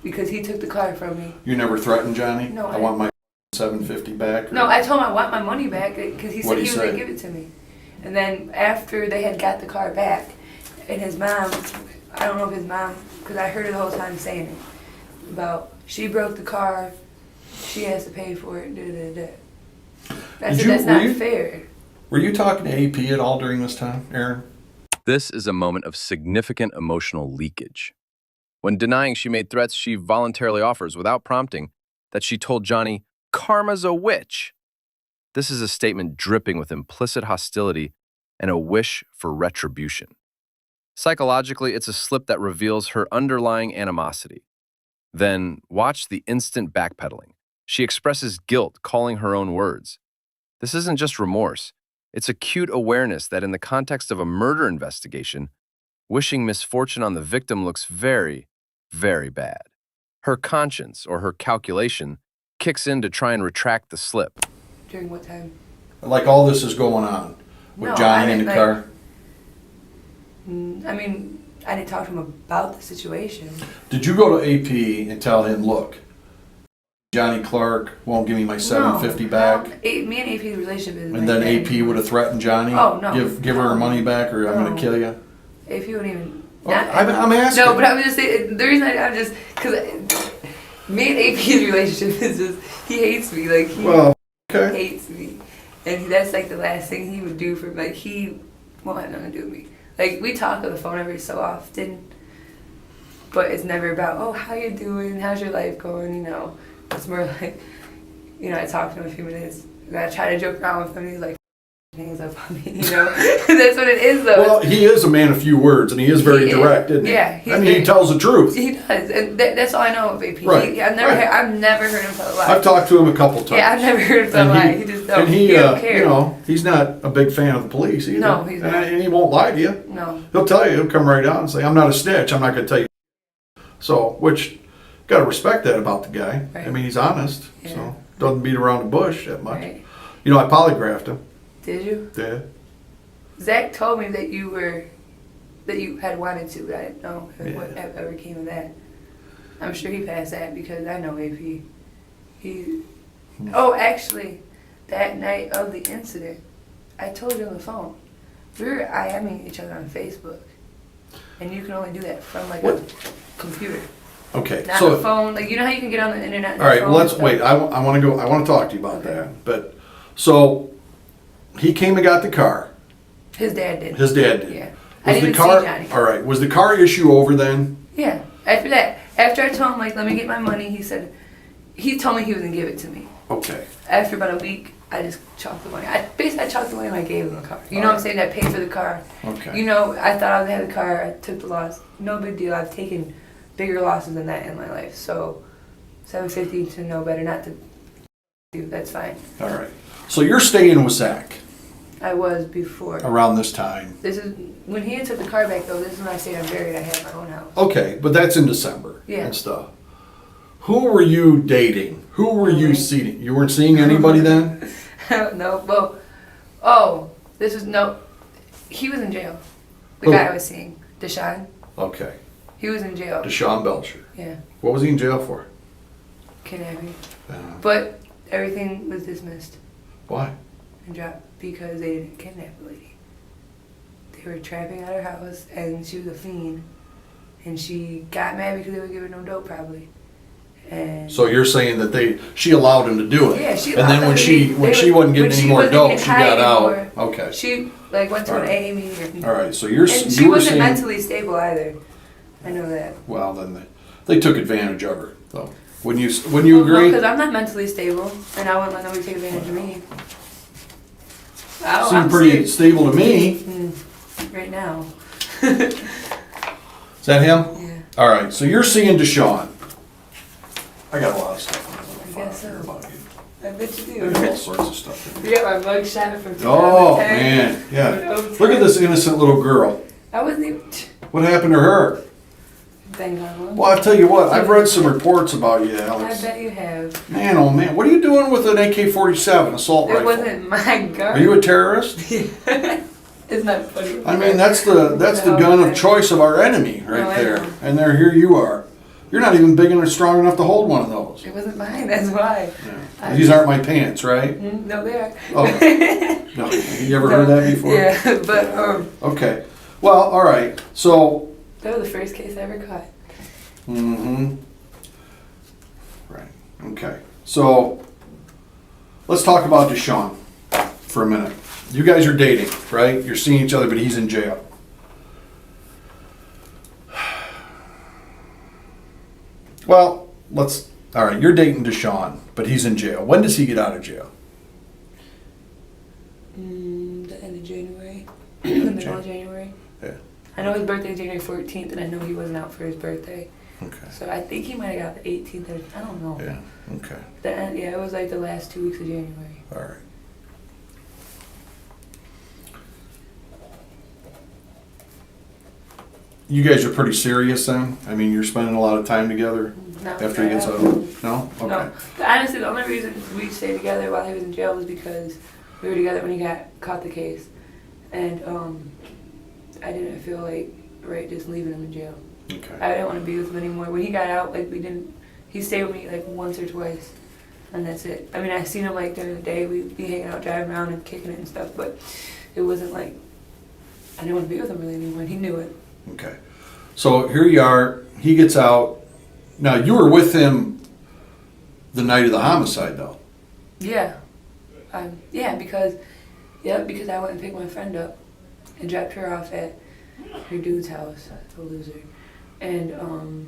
[SPEAKER 2] Because he took the car from me.
[SPEAKER 1] You never threatened Johnny?
[SPEAKER 2] No,
[SPEAKER 1] I want my $750 back? or-
[SPEAKER 2] No, I told him I want my money back because he said
[SPEAKER 1] What'd
[SPEAKER 2] he
[SPEAKER 1] he
[SPEAKER 2] was going
[SPEAKER 1] say?
[SPEAKER 2] to give it to me. And then after they had got the car back, and his mom, I don't know if his mom, because I heard her the whole time saying it, about she broke the car, she has to pay for it, da-da-da. I said, that's not fair.
[SPEAKER 1] Were you talking to AP at all during this time, Aaron?
[SPEAKER 3] This is a moment of significant emotional leakage. When denying she made threats, she voluntarily offers, without prompting, that she told Johnny, "Karma's a witch." This is a statement dripping with implicit hostility and a wish for retribution. Psychologically, it's a slip that reveals her underlying animosity. Then, watch the instant backpedaling. She expresses guilt, calling her own words. This isn't just remorse. It's acute awareness that in the context of a murder investigation, wishing misfortune on the victim looks very, very bad. Her conscience, or her calculation, kicks in to try and retract the slip.
[SPEAKER 2] During what time?
[SPEAKER 1] Like all this is going on with
[SPEAKER 2] No,
[SPEAKER 1] Johnny
[SPEAKER 2] I
[SPEAKER 1] in the
[SPEAKER 2] didn't,
[SPEAKER 1] car?
[SPEAKER 2] I mean, I didn't talk to him about the situation.
[SPEAKER 1] Did you go to AP and tell him, look, Johnny Clark wonon't give me my $750 back?
[SPEAKER 2] No, me and AP's relationship is.
[SPEAKER 1] And then
[SPEAKER 2] like
[SPEAKER 1] AP
[SPEAKER 2] that.
[SPEAKER 1] would have threatened Johnny?
[SPEAKER 2] Oh, no.
[SPEAKER 1] Give her her money back or I'm going
[SPEAKER 2] No.
[SPEAKER 1] to kill you?
[SPEAKER 2] AP wouldn't even.
[SPEAKER 1] Oh, I'm asking.
[SPEAKER 2] No, but I'm just saying, the reason I'm just, because me and AP's relationship is just, he hates me. Like, he
[SPEAKER 1] okay.
[SPEAKER 2] hates me. And that's like the last thing he would do for me. Like, he won't have nothing to do with me. Like, we talk on the phone every so often, but it's never about, oh, how you doing? How's your life going? You know, it's more like, you know, I talk to him a few minutes, and I try to joke around with him, and he's like, hangs up on me, you know? That's what it is, though.
[SPEAKER 1] Well, he is a man of few words, and he is very direct, isn't he?
[SPEAKER 2] Yeah.
[SPEAKER 1] I mean, he tells the truth.
[SPEAKER 2] He does, and that's all I know of AP.
[SPEAKER 1] Right,
[SPEAKER 2] I've never heard him tell a lie.
[SPEAKER 1] I've talked to him a couple times.
[SPEAKER 2] Yeah, I've never heard him tell a lie. He just don't.
[SPEAKER 1] And
[SPEAKER 2] he don't care.
[SPEAKER 1] you know, he's not a big fan of the police either.
[SPEAKER 2] No, he's not.
[SPEAKER 1] And he won't lie to you.
[SPEAKER 2] No.
[SPEAKER 1] He'll tell you. He'll come right out and say, "I'm not a snitch. I'm not going to tell you." So, which got to respect that about the guy.
[SPEAKER 2] Right.
[SPEAKER 1] I mean, he's honest.
[SPEAKER 2] Yeah.
[SPEAKER 1] So doesn't beat around the bush that much.
[SPEAKER 2] Right.
[SPEAKER 1] You know, I polygraphed him.
[SPEAKER 2] Did you?
[SPEAKER 1] Yeah.
[SPEAKER 2] Zach told me that you had wanted to, but I didn't know what ever came of that. I'm sure he passed that because I know AP. Oh, actually, that night of the incident, I told you on the phone, we were IMing each other on Facebook, and you can only do that from like a computer,
[SPEAKER 1] Okay.
[SPEAKER 2] not
[SPEAKER 1] so
[SPEAKER 2] a phone. Like you know how you can get on the internet.
[SPEAKER 1] all right. Well, let's wait. I want to go. I want to talk to you about
[SPEAKER 2] Okay.
[SPEAKER 1] that. But so he came and got the car.
[SPEAKER 2] His dad did.
[SPEAKER 1] His dad did.
[SPEAKER 2] Yeah.
[SPEAKER 1] Was
[SPEAKER 2] I didn't
[SPEAKER 1] the
[SPEAKER 2] even
[SPEAKER 1] car
[SPEAKER 2] see Johnny.
[SPEAKER 1] all right? Was the car issue over then?
[SPEAKER 2] Yeah. After that, after I told him like, let me get my money, he told me he was gonna give it to me.
[SPEAKER 1] Okay.
[SPEAKER 2] After about a week, I just chalked the money. I chalked the money and I gave him the car. You know what I'm saying? I paid for the car.
[SPEAKER 1] Okay.
[SPEAKER 2] You know, I thought I was gonna have the car. I took the loss. No big deal. I've taken bigger losses than that in my life. So, $750 to know better not to do. That's fine.
[SPEAKER 1] All right. So you're staying with Zach
[SPEAKER 2] I was before.
[SPEAKER 1] around this time.
[SPEAKER 2] This is when he took the car back though. This is when I stayed unburied. I had my own house.
[SPEAKER 1] Okay, but that's in December
[SPEAKER 2] Yeah.
[SPEAKER 1] and stuff. Who were you dating? Who were you seeing? You weren't seeing anybody then?
[SPEAKER 2] No. Well, oh, this was no. He was in jail. The
[SPEAKER 1] Who?
[SPEAKER 2] guy I was seeing, Deshawn.
[SPEAKER 1] Okay.
[SPEAKER 2] He was in jail.
[SPEAKER 1] Deshawn Belcher.
[SPEAKER 2] Yeah,
[SPEAKER 1] What was he in jail for?
[SPEAKER 2] kidnapping.
[SPEAKER 1] Uh,
[SPEAKER 2] But everything was dismissed
[SPEAKER 1] why?
[SPEAKER 2] and dropped because they didn't kidnap the lady. They were trapping at her house, and she was a fiend. And she got mad because they would give her no dope, probably. And
[SPEAKER 1] So you're saying that she allowed him to do it.
[SPEAKER 2] Yeah, she
[SPEAKER 1] And
[SPEAKER 2] allowed
[SPEAKER 1] then
[SPEAKER 2] them
[SPEAKER 1] when
[SPEAKER 2] to
[SPEAKER 1] she
[SPEAKER 2] be-
[SPEAKER 1] when
[SPEAKER 2] they
[SPEAKER 1] she
[SPEAKER 2] would-
[SPEAKER 1] wasn't getting
[SPEAKER 2] when
[SPEAKER 1] any
[SPEAKER 2] she
[SPEAKER 1] more
[SPEAKER 2] wasn't
[SPEAKER 1] dope,
[SPEAKER 2] getting
[SPEAKER 1] she
[SPEAKER 2] high
[SPEAKER 1] got out.
[SPEAKER 2] anymore,
[SPEAKER 1] Okay.
[SPEAKER 2] she went to
[SPEAKER 1] All
[SPEAKER 2] an
[SPEAKER 1] right.
[SPEAKER 2] AA meeting.
[SPEAKER 1] All right. So you're
[SPEAKER 2] And she
[SPEAKER 1] you were
[SPEAKER 2] wasn't
[SPEAKER 1] saying,
[SPEAKER 2] mentally stable either. I know that.
[SPEAKER 1] well, then they took advantage of her, though. Wouldn't you agree?
[SPEAKER 2] Because I'm not mentally stable, and I wouldn't let nobody take advantage of me.
[SPEAKER 1] Seem pretty stable to me.
[SPEAKER 2] Right now.
[SPEAKER 1] Is that him?
[SPEAKER 2] Yeah.
[SPEAKER 1] All right. So you're seeing Deshawn. I got a lot of stuff.
[SPEAKER 2] I guess so.
[SPEAKER 1] About you.
[SPEAKER 2] I bet you
[SPEAKER 1] I got all
[SPEAKER 2] do.
[SPEAKER 1] sorts of stuff.
[SPEAKER 2] You got my mug shot from 2010.
[SPEAKER 1] Oh man, yeah. Look at this innocent little girl.
[SPEAKER 2] I wasn't even.
[SPEAKER 1] What happened to her?
[SPEAKER 2] Thank God.
[SPEAKER 1] Well, I'll tell you what. I've read some reports about you,
[SPEAKER 2] I
[SPEAKER 1] Alex.
[SPEAKER 2] bet you have.
[SPEAKER 1] Man, oh man, what are you doing with an AK-47 assault
[SPEAKER 2] It
[SPEAKER 1] rifle?
[SPEAKER 2] wasn't my gun.
[SPEAKER 1] Are you a terrorist?
[SPEAKER 2] It's not funny.
[SPEAKER 1] I mean, that's the gun of choice of our enemy right
[SPEAKER 2] No, I
[SPEAKER 1] there.
[SPEAKER 2] know.
[SPEAKER 1] And here you are. You're not even big and strong enough to hold one of those.
[SPEAKER 2] It wasn't mine, that's why.
[SPEAKER 1] Yeah. These aren't my pants, right?
[SPEAKER 2] No, they are.
[SPEAKER 1] Oh. No. You ever heard that before?
[SPEAKER 2] Yeah, but
[SPEAKER 1] Okay. Well, all right. So.
[SPEAKER 2] that was the first case I ever caught.
[SPEAKER 1] Mm-hmm. Right. Okay. So let's talk about Deshawn for a minute. You guys are dating, right? You're seeing each other, but he's in jail. Well, all right, you're dating Deshawn, but he's in jail. When does he get out of jail?
[SPEAKER 2] The end of January. The middle of January.
[SPEAKER 1] Yeah.
[SPEAKER 2] I know his birthday is January 14th, and I know he wasn't out for his birthday.
[SPEAKER 1] Okay.
[SPEAKER 2] So I think he might have got the 18th or I don't know.
[SPEAKER 1] Yeah. Okay.
[SPEAKER 2] Yeah, it was like the last 2 weeks of January.
[SPEAKER 1] All right. You guys are pretty serious then? I mean, you're spending a lot of time together
[SPEAKER 2] No,
[SPEAKER 1] after he gets out? No? Okay.
[SPEAKER 2] No. Honestly, the only reason we stayed together while he was in jail was because we were together when he caught the case. And I didn't feel like just leaving him in jail.
[SPEAKER 1] Okay.
[SPEAKER 2] I didn't want to be with him anymore. When he got out, he stayed with me like once or twice. And that's it. I mean, I seen him like during the day. We'd be hanging out, driving around and kicking it and stuff. But it wasn't like, I didn't want to be with him really anymore. And he knew it.
[SPEAKER 1] Okay. So here you are. He gets out. Now, you were with him the night of the homicide, though.
[SPEAKER 2] Yeah. Because I went and picked my friend up and dropped her off at her dude's house, the loser. And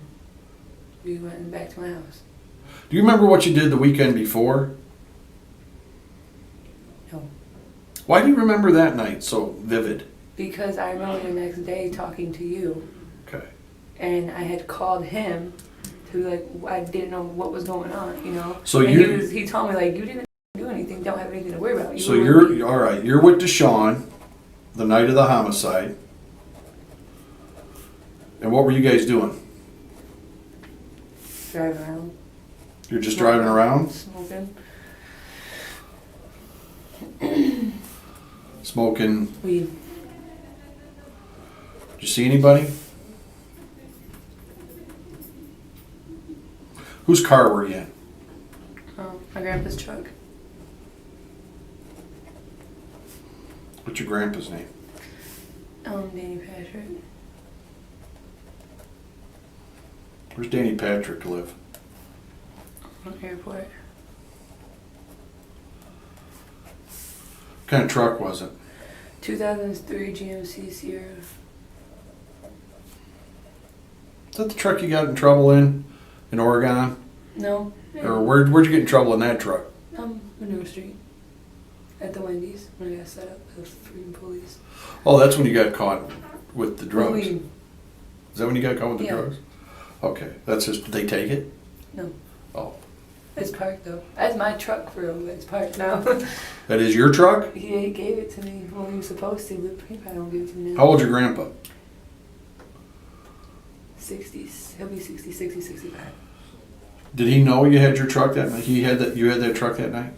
[SPEAKER 2] we went back to my house.
[SPEAKER 1] Do you remember what you did the weekend before?
[SPEAKER 2] No.
[SPEAKER 1] Why do you remember that night so vivid?
[SPEAKER 2] Because I remember the next day talking to you.
[SPEAKER 1] Okay.
[SPEAKER 2] And I had called him to I didn't know what was going on, you know.
[SPEAKER 1] So
[SPEAKER 2] and
[SPEAKER 1] you-
[SPEAKER 2] he told me you didn't do anything, don't have anything to worry about.
[SPEAKER 1] So you're all right. You're with Deshawn the night of the homicide. And what were you guys doing?
[SPEAKER 2] driving around.
[SPEAKER 1] You're just driving around?
[SPEAKER 2] Smoking.
[SPEAKER 1] Smoking.
[SPEAKER 2] Weed.
[SPEAKER 1] Did you see anybody? Whose car were you in?
[SPEAKER 2] My grandpa's truck.
[SPEAKER 1] What's your grandpa's name?
[SPEAKER 2] Danny Patrick.
[SPEAKER 1] Where's Danny Patrick live?
[SPEAKER 2] Airport.
[SPEAKER 1] What kind of truck was it?
[SPEAKER 2] 2003 GMC Sierra.
[SPEAKER 1] Is that the truck you got in trouble in Oregon?
[SPEAKER 2] No.
[SPEAKER 1] Or where'd you get in trouble in that truck?
[SPEAKER 2] Manure Street. At the Wendy's when I got set up with the freaking police.
[SPEAKER 1] Oh, that's when you got caught with the drugs.
[SPEAKER 2] Weed.
[SPEAKER 1] Is that when you got caught with the
[SPEAKER 2] Yeah.
[SPEAKER 1] drugs? Okay, that's just, did they take it?
[SPEAKER 2] No.
[SPEAKER 1] Oh.
[SPEAKER 2] It's parked though. That's my truck for him, but it's parked now.
[SPEAKER 1] That is your truck?
[SPEAKER 2] Yeah, he gave it to me. Well, he was supposed to, but he probably don't give it to me now.
[SPEAKER 1] How old's your grandpa?
[SPEAKER 2] 60s. He'll be 60, 65.
[SPEAKER 1] Did he know you had your truck that night? You had that truck that night?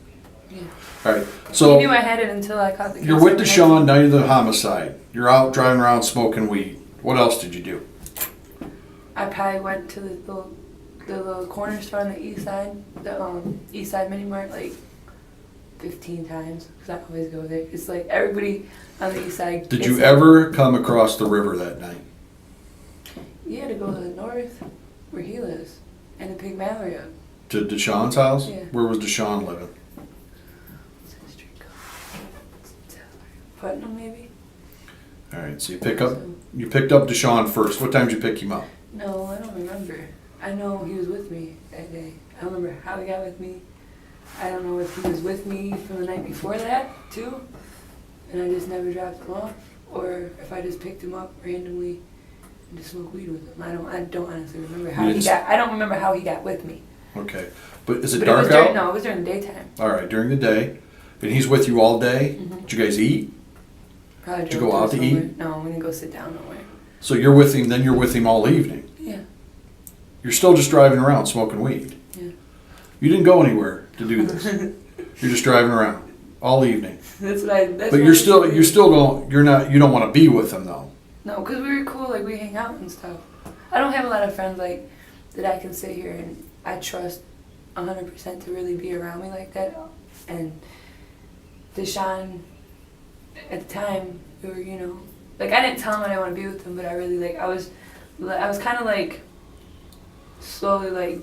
[SPEAKER 2] Yeah.
[SPEAKER 1] All right,
[SPEAKER 2] He
[SPEAKER 1] so
[SPEAKER 2] knew I had it until I caught the case.
[SPEAKER 1] you're with Deshawn, night of the homicide. You're out driving around smoking weed. What else did you do?
[SPEAKER 2] I probably went to the little corner store on the east side, the east side mini mart, like 15 times, because I always go there. It's like everybody on the east side.
[SPEAKER 1] Did you ever come across the river that night?
[SPEAKER 2] You had to go to the north, where he lives, and to pick Mallory up.
[SPEAKER 1] To Deshawn's house?
[SPEAKER 2] Yeah.
[SPEAKER 1] Where was Deshawn living?
[SPEAKER 2] What's that street called? Putnam, maybe?
[SPEAKER 1] All right, so you picked up Deshawn first. What time did you pick him up?
[SPEAKER 2] No, I don't remember. I know he was with me that day. I don't remember how he got with me. I don't know if he was with me from the night before that, too, and I just never dropped him off, or if I just picked him up randomly and just smoked weed with him. I don't honestly remember how he got. I don't remember how he got with me.
[SPEAKER 1] Okay, but is it
[SPEAKER 2] But
[SPEAKER 1] dark
[SPEAKER 2] it was
[SPEAKER 1] out?
[SPEAKER 2] No, it was during the daytime.
[SPEAKER 1] All right, during the day, and he's with you all day.
[SPEAKER 2] Mhm.
[SPEAKER 1] Did you guys eat?
[SPEAKER 2] Probably
[SPEAKER 1] Did you
[SPEAKER 2] drove
[SPEAKER 1] go out to
[SPEAKER 2] somewhere.
[SPEAKER 1] eat?
[SPEAKER 2] No, we didn't go sit down nowhere.
[SPEAKER 1] So you're with him. Then you're with him all evening.
[SPEAKER 2] Yeah.
[SPEAKER 1] You're still just driving around smoking weed.
[SPEAKER 2] Yeah.
[SPEAKER 1] You didn't go anywhere to do this. You're just driving around all evening.
[SPEAKER 2] That's what I. That's
[SPEAKER 1] But
[SPEAKER 2] what
[SPEAKER 1] you
[SPEAKER 2] I
[SPEAKER 1] still don't. You're not. You don't want to be with him though.
[SPEAKER 2] No, because we were cool, like we hang out and stuff. I don't have a lot of friends like that I can sit here and I trust 100% to really be around me like that. And Deshawn, at the time, we were, like I didn't tell him I didn't want to be with him, but I really I was kind of like slowly like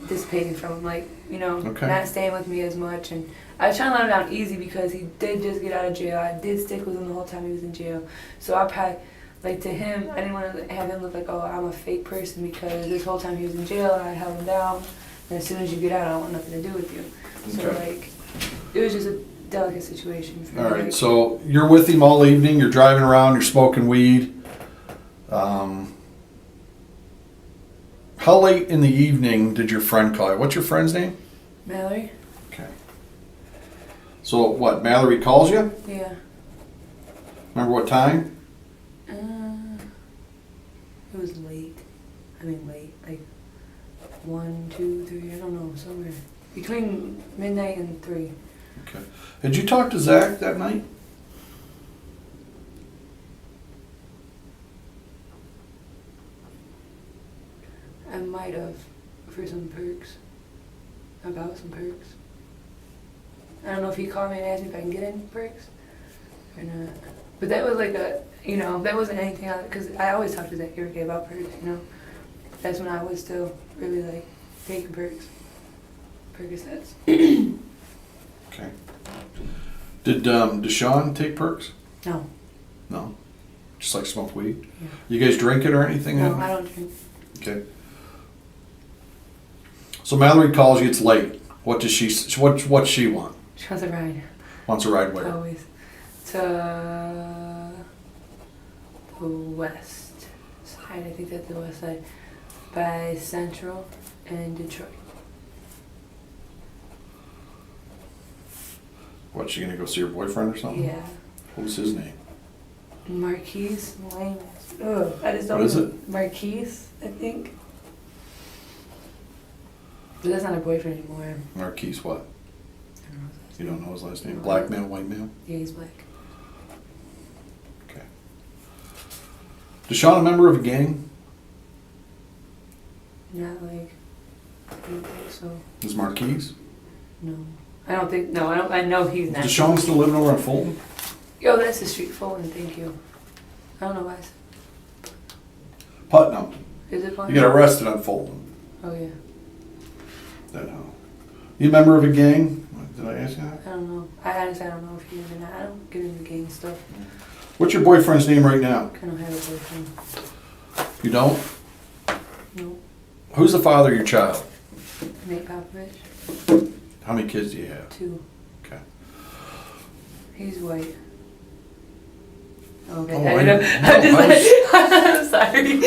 [SPEAKER 2] dissipating from him, like
[SPEAKER 1] Okay.
[SPEAKER 2] not staying with me as much. And I was trying to let him down easy because he did just get out of jail. I did stick with him the whole time he was in jail, so I probably. Like to him, I didn't want to have him look like, oh, I'm a fake person because this whole time he was in jail and I held him down. And as soon as you get out, I don't want nothing to do with you. So
[SPEAKER 1] Okay.
[SPEAKER 2] it was just a delicate situation for
[SPEAKER 1] All
[SPEAKER 2] me.
[SPEAKER 1] right. So you're with him all evening. You're driving around. You're smoking weed. How late in the evening did your friend call you? What's your friend's name?
[SPEAKER 2] Mallory?
[SPEAKER 1] Okay. So what? Mallory calls you?
[SPEAKER 2] Yeah.
[SPEAKER 1] Remember what time?
[SPEAKER 2] It was late. Late. Like 1, 2, 3, I don't know, somewhere. Between midnight and 3.
[SPEAKER 1] Okay. Did you talk to Zach that night?
[SPEAKER 2] I might have for some perks. About some perks. I don't know if he called me and asked me if I can get any perks or not. But that was like that wasn't anything because I always talk to Zach every day about perks, That's when I was still really like taking perks. Percocets.
[SPEAKER 1] Okay. Did Deshawn take perks?
[SPEAKER 2] No.
[SPEAKER 1] No. Just like smoke weed?
[SPEAKER 2] Yeah.
[SPEAKER 1] You guys drink it or anything?
[SPEAKER 2] No, I don't drink.
[SPEAKER 1] Okay. So Mallory calls you. It's late. What does she? What's she want?
[SPEAKER 2] She wants a ride.
[SPEAKER 1] Wants a ride where?
[SPEAKER 2] Always. To the west side. I think that's the west side. By Central and Detroit.
[SPEAKER 1] What? She gonna go see her boyfriend or something?
[SPEAKER 2] Yeah.
[SPEAKER 1] What's his name?
[SPEAKER 2] Marquise. Lame. Ugh, I just don't
[SPEAKER 1] What is
[SPEAKER 2] know.
[SPEAKER 1] it?
[SPEAKER 2] Marquise, I think. But that's not her boyfriend anymore.
[SPEAKER 1] Marquise what?
[SPEAKER 2] I don't know his last
[SPEAKER 1] You
[SPEAKER 2] name.
[SPEAKER 1] don't know his last name?
[SPEAKER 2] No.
[SPEAKER 1] Black male, white male?
[SPEAKER 2] Yeah, he's black.
[SPEAKER 1] Okay. Deshawn a member of a gang?
[SPEAKER 2] Not like. I don't think so.
[SPEAKER 1] Is Marquise?
[SPEAKER 2] No. I don't think. No, I don't. I know he's not.
[SPEAKER 1] Is Deshawn still living over in Fulton?
[SPEAKER 2] Yo, that's the street Fulton. Thank you. I don't know why.
[SPEAKER 1] Putnam.
[SPEAKER 2] Is it Fulton?
[SPEAKER 1] You got arrested on Fulton.
[SPEAKER 2] Oh yeah.
[SPEAKER 1] That how? You a member of a gang? Did I ask you that?
[SPEAKER 2] I don't know. I honestly don't know if he is or not. I don't get into gang stuff.
[SPEAKER 1] What's your boyfriend's name right now?
[SPEAKER 2] I don't have a boyfriend.
[SPEAKER 1] You don't?
[SPEAKER 2] No.
[SPEAKER 1] Who's the father of your child?
[SPEAKER 2] Nate Popovich.
[SPEAKER 1] How many kids do you have?
[SPEAKER 2] 2.
[SPEAKER 1] Okay.
[SPEAKER 2] He's white. Okay,
[SPEAKER 1] Oh,
[SPEAKER 2] I'm sorry.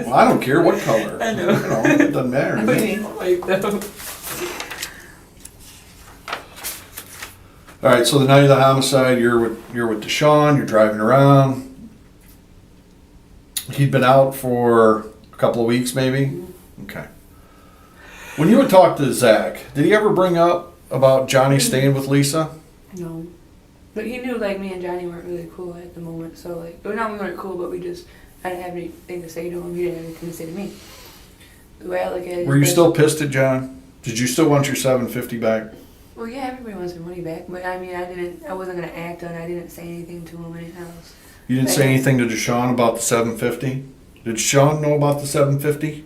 [SPEAKER 1] Well, I don't care what color.
[SPEAKER 2] I know.
[SPEAKER 1] It doesn't matter to
[SPEAKER 2] I
[SPEAKER 1] me.
[SPEAKER 2] mean, white though.
[SPEAKER 1] All right, so the night of the homicide, you're with Deshawn. You're driving around. He'd been out for a couple of weeks, maybe.
[SPEAKER 2] Mm-hmm.
[SPEAKER 1] Okay. When you would talk to Zach, did he ever bring up about Johnny staying with Lisa?
[SPEAKER 2] No. But he knew like me and Johnny weren't really cool at the moment, so like, well, not we weren't cool, but I didn't have anything to say to him. He didn't have anything to say to me. The way I look at it.
[SPEAKER 1] Were you still pissed at John? Did you still want your $750 back?
[SPEAKER 2] Well, yeah, everybody wants their money back, but I mean, I wasn't gonna act on it. I didn't say anything to him anything else.
[SPEAKER 1] You didn't say anything to Deshawn about the $750? Did Deshawn know about the $750?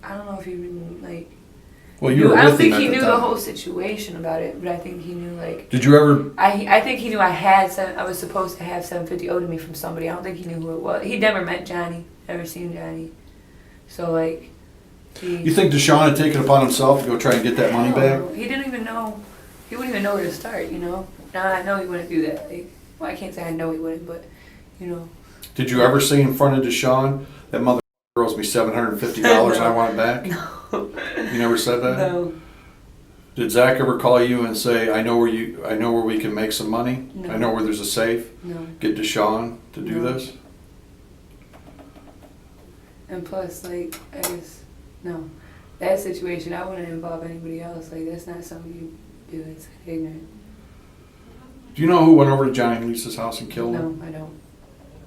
[SPEAKER 2] I don't know if he even like.
[SPEAKER 1] Well, you were with
[SPEAKER 2] I
[SPEAKER 1] him
[SPEAKER 2] don't think
[SPEAKER 1] at
[SPEAKER 2] he
[SPEAKER 1] the
[SPEAKER 2] knew
[SPEAKER 1] time.
[SPEAKER 2] the whole situation about it, but I think he knew like.
[SPEAKER 1] Did you ever?
[SPEAKER 2] I think he knew I was supposed to have $750 owed to me from somebody. I don't think he knew who it was. He never met Johnny, never seen Johnny, so like.
[SPEAKER 1] You think Deshawn had taken it upon himself to go try and get that money back?
[SPEAKER 2] He didn't even know. He wouldn't even know where to start. You know. Now I know he wouldn't do that. Like, well, I can't say I know he wouldn't, but you know.
[SPEAKER 1] Did you ever say in front of Deshawn, that mother owes me $750 and I want it back?
[SPEAKER 2] No.
[SPEAKER 1] You never said that?
[SPEAKER 2] No.
[SPEAKER 1] Did Zach ever call you and say, I know where we can make some money?
[SPEAKER 2] No.
[SPEAKER 1] I know where there's a safe?
[SPEAKER 2] No.
[SPEAKER 1] Get Deshawn to do
[SPEAKER 2] No.
[SPEAKER 1] this?
[SPEAKER 2] And plus, like, I guess, no. That situation, I wouldn't involve anybody else. Like, that's not something you do. It's ignorant.
[SPEAKER 1] Do you know who went over to Johnny and Lisa's house and killed him?
[SPEAKER 2] No, I don't.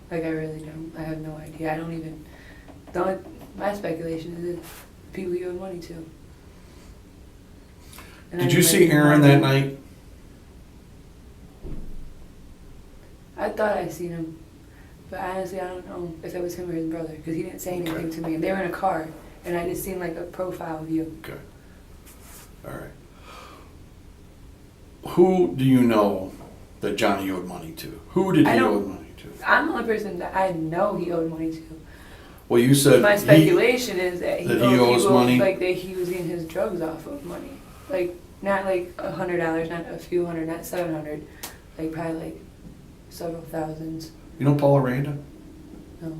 [SPEAKER 2] Like, I really don't. I have no idea. I don't even. My speculation is if people you owe money to. And I
[SPEAKER 1] Did you
[SPEAKER 2] didn't
[SPEAKER 1] see
[SPEAKER 2] make
[SPEAKER 1] Aaron
[SPEAKER 2] money.
[SPEAKER 1] that night?
[SPEAKER 2] I thought I seen him. But honestly, I don't know if it was him or his brother. Because he didn't say anything
[SPEAKER 1] Okay.
[SPEAKER 2] to me. And they were in a car. And I just seen, like, a profile view.
[SPEAKER 1] Okay. All right. Who do you know that Johnny owed money to? Who did he owe money to?
[SPEAKER 2] I'm the only person that I know he owed money to.
[SPEAKER 1] Well, you said
[SPEAKER 2] My speculation is that
[SPEAKER 1] that he owes money?
[SPEAKER 2] like that he was getting his drugs off of money. Like, not like $100, not a few hundred, not 700. Like, probably like several thousands.
[SPEAKER 1] You know Paula Randa?
[SPEAKER 2] No.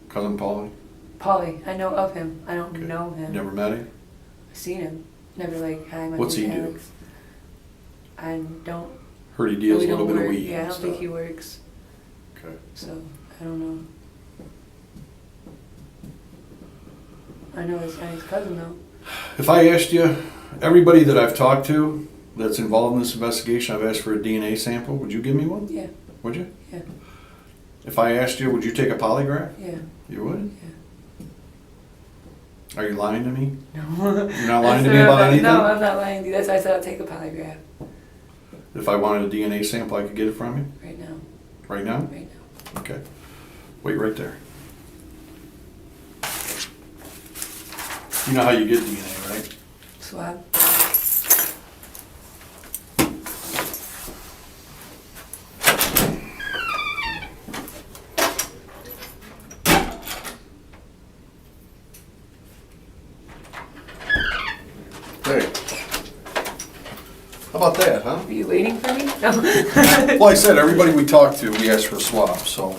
[SPEAKER 1] Cousin Paulie?
[SPEAKER 2] Paulie, I know of him. I don't
[SPEAKER 1] Okay.
[SPEAKER 2] know him.
[SPEAKER 1] Never met him?
[SPEAKER 2] Seen him. Never like, hi, my
[SPEAKER 1] What's
[SPEAKER 2] name's
[SPEAKER 1] he do?
[SPEAKER 2] Alex. I don't.
[SPEAKER 1] Heard he deals a
[SPEAKER 2] we
[SPEAKER 1] little
[SPEAKER 2] don't
[SPEAKER 1] bit of
[SPEAKER 2] work.
[SPEAKER 1] weed
[SPEAKER 2] Yeah, I
[SPEAKER 1] and
[SPEAKER 2] don't think
[SPEAKER 1] stuff.
[SPEAKER 2] he works.
[SPEAKER 1] Okay.
[SPEAKER 2] So, I don't know. I know it's Johnny's cousin though.
[SPEAKER 1] If I asked you, everybody that I've talked to that's involved in this investigation, I've asked for a DNA sample. Would you give me one?
[SPEAKER 2] Yeah,
[SPEAKER 1] Would you?
[SPEAKER 2] yeah,
[SPEAKER 1] If I asked you, would you take a polygraph?
[SPEAKER 2] yeah,
[SPEAKER 1] You would?
[SPEAKER 2] yeah.
[SPEAKER 1] Are you lying to me?
[SPEAKER 2] No.
[SPEAKER 1] You're not lying to me about anything?
[SPEAKER 2] No, I'm not lying to you. That's why I said I'll take a polygraph.
[SPEAKER 1] If I wanted a DNA sample, I could get it from you?
[SPEAKER 2] Right now.
[SPEAKER 1] Right now?
[SPEAKER 2] Right now.
[SPEAKER 1] Okay. Wait right there. You know how you get DNA, right?
[SPEAKER 2] Swab.
[SPEAKER 1] Hey. How about that, huh?
[SPEAKER 2] Are you waiting for me? No.
[SPEAKER 1] Well, I said, everybody we talked to, we asked for a swab, so.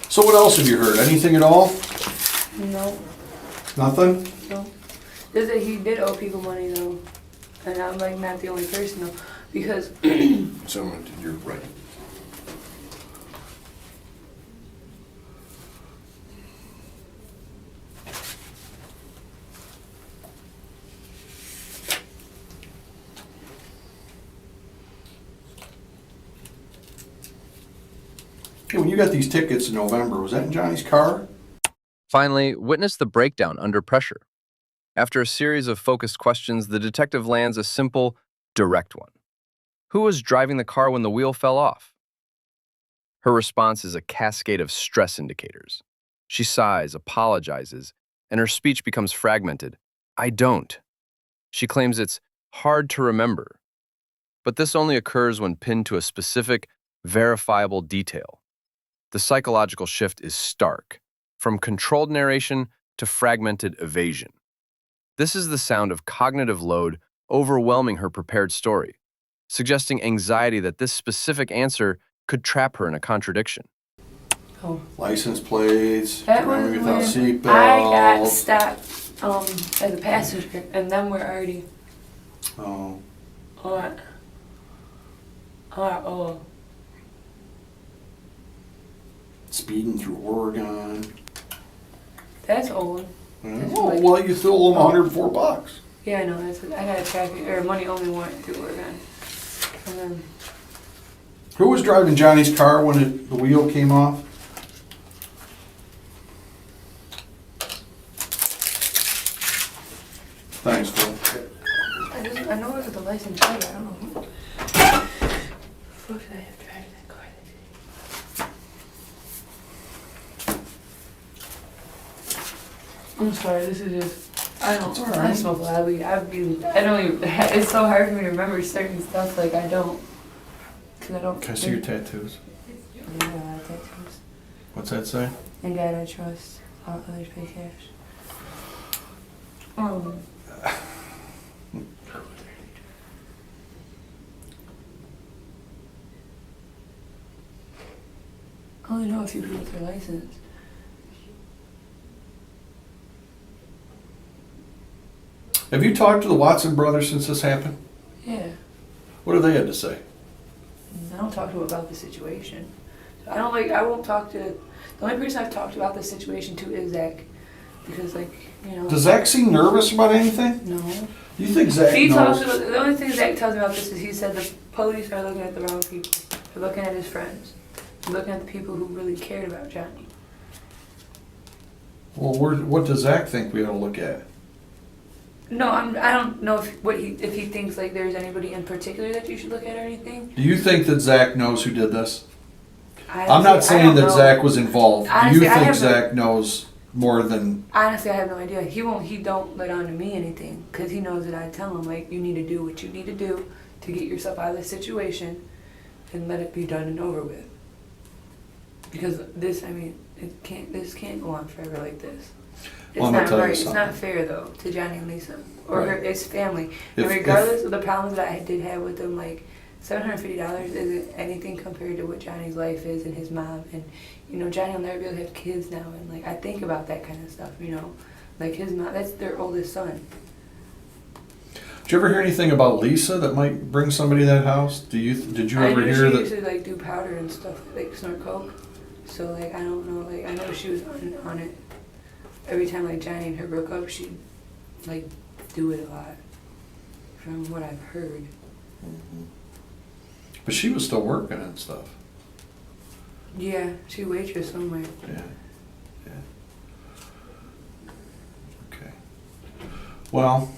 [SPEAKER 1] So what else have you heard? Anything at all?
[SPEAKER 2] No.
[SPEAKER 1] Nothing?
[SPEAKER 2] No. Just that he did owe people money though. And I'm like not the only person though. Because
[SPEAKER 1] So, you're right. Hey, when you got these tickets in November, was that in Johnny's car?
[SPEAKER 3] Finally, witness the breakdown under pressure. After a series of focused questions, the detective lands a simple, direct one. Who was driving the car when the wheel fell off? Her response is a cascade of stress indicators. She sighs, apologizes, and her speech becomes fragmented. I don't. She claims it's hard to remember. But this only occurs when pinned to a specific, verifiable detail. The psychological shift is stark, from controlled narration to fragmented evasion. This is the sound of cognitive load overwhelming her prepared story, suggesting anxiety that this specific answer could trap her in a contradiction.
[SPEAKER 2] Oh.
[SPEAKER 1] License plates,
[SPEAKER 2] That
[SPEAKER 1] driving
[SPEAKER 2] was
[SPEAKER 1] without
[SPEAKER 2] when
[SPEAKER 1] seatbelt.
[SPEAKER 2] I got stopped as a passenger, and then we're already
[SPEAKER 1] Oh, speeding through Oregon.
[SPEAKER 2] that's old.
[SPEAKER 1] Oh, well, you still owe them $104.
[SPEAKER 2] Yeah, I know. I got a traffic or money only warrant through Oregon. And then
[SPEAKER 1] Who was driving Johnny's car when the wheel came off? Thanks, Phil.
[SPEAKER 2] I know it was the license plate. I don't know who. Who should I have driving that car? I'm sorry. This is just. I don't.
[SPEAKER 1] It's all right.
[SPEAKER 2] I smoke a lot of weed. I don't even. It's so hard for me to remember certain stuff. Like I don't. Cause I don't.
[SPEAKER 1] Can I see your tattoos?
[SPEAKER 2] I got a lot of tattoos.
[SPEAKER 1] What's that say?
[SPEAKER 2] And God, I trust. All others pay cash. I only know a few people with their license.
[SPEAKER 1] Have you talked to the Watson brothers since this happened?
[SPEAKER 2] Yeah.
[SPEAKER 1] What have they had to say?
[SPEAKER 2] I don't talk to them about the situation. I won't talk to, the only person I've talked about the situation to is Zach. Because
[SPEAKER 1] Does Zach seem nervous about anything?
[SPEAKER 2] No.
[SPEAKER 1] You think Zach knows?
[SPEAKER 2] The only thing Zach tells me about this is he said the police are looking at the wrong people. They're looking at his friends. They're looking at the people who really cared about Johnny.
[SPEAKER 1] Well, what does Zach think we ought to look at?
[SPEAKER 2] No, I don't know if he thinks like there's anybody in particular that you should look at or anything.
[SPEAKER 1] Do you think that Zach knows who did this?
[SPEAKER 2] Honestly,
[SPEAKER 1] I'm not saying that
[SPEAKER 2] know.
[SPEAKER 1] Zach was involved.
[SPEAKER 2] Honestly,
[SPEAKER 1] Do you
[SPEAKER 2] I
[SPEAKER 1] think
[SPEAKER 2] have
[SPEAKER 1] Zach knows more than...
[SPEAKER 2] Honestly, I have no idea. He don't let on to me anything because he knows that I tell him like you need to do what you need to do to get yourself out of this situation and let it be done and over with. Because this can't go on forever like this. It's
[SPEAKER 1] Well, I'm gonna
[SPEAKER 2] not
[SPEAKER 1] tell you
[SPEAKER 2] right. It's
[SPEAKER 1] something.
[SPEAKER 2] not fair though to Johnny and Lisa or
[SPEAKER 1] Right.
[SPEAKER 2] his family.
[SPEAKER 1] If-
[SPEAKER 2] And regardless of the problems that I did have with them, like $750 isn't anything compared to what Johnny's life is and his mom. And Johnny will never be able to have kids now. And like I think about that kind of stuff. Like his mom, that's their oldest son.
[SPEAKER 1] Did you ever hear anything about Lisa that might bring somebody to that house? Did you
[SPEAKER 2] I
[SPEAKER 1] ever
[SPEAKER 2] knew
[SPEAKER 1] hear
[SPEAKER 2] she
[SPEAKER 1] that?
[SPEAKER 2] used to like do powder and stuff, like snort coke. So like I don't know, like I know she was on it. Every time like Johnny and her broke up, she'd like do it a lot. From what I've heard.
[SPEAKER 1] But she was still working and stuff.
[SPEAKER 2] Yeah, she waitress somewhere.
[SPEAKER 1] Yeah. Okay. Well,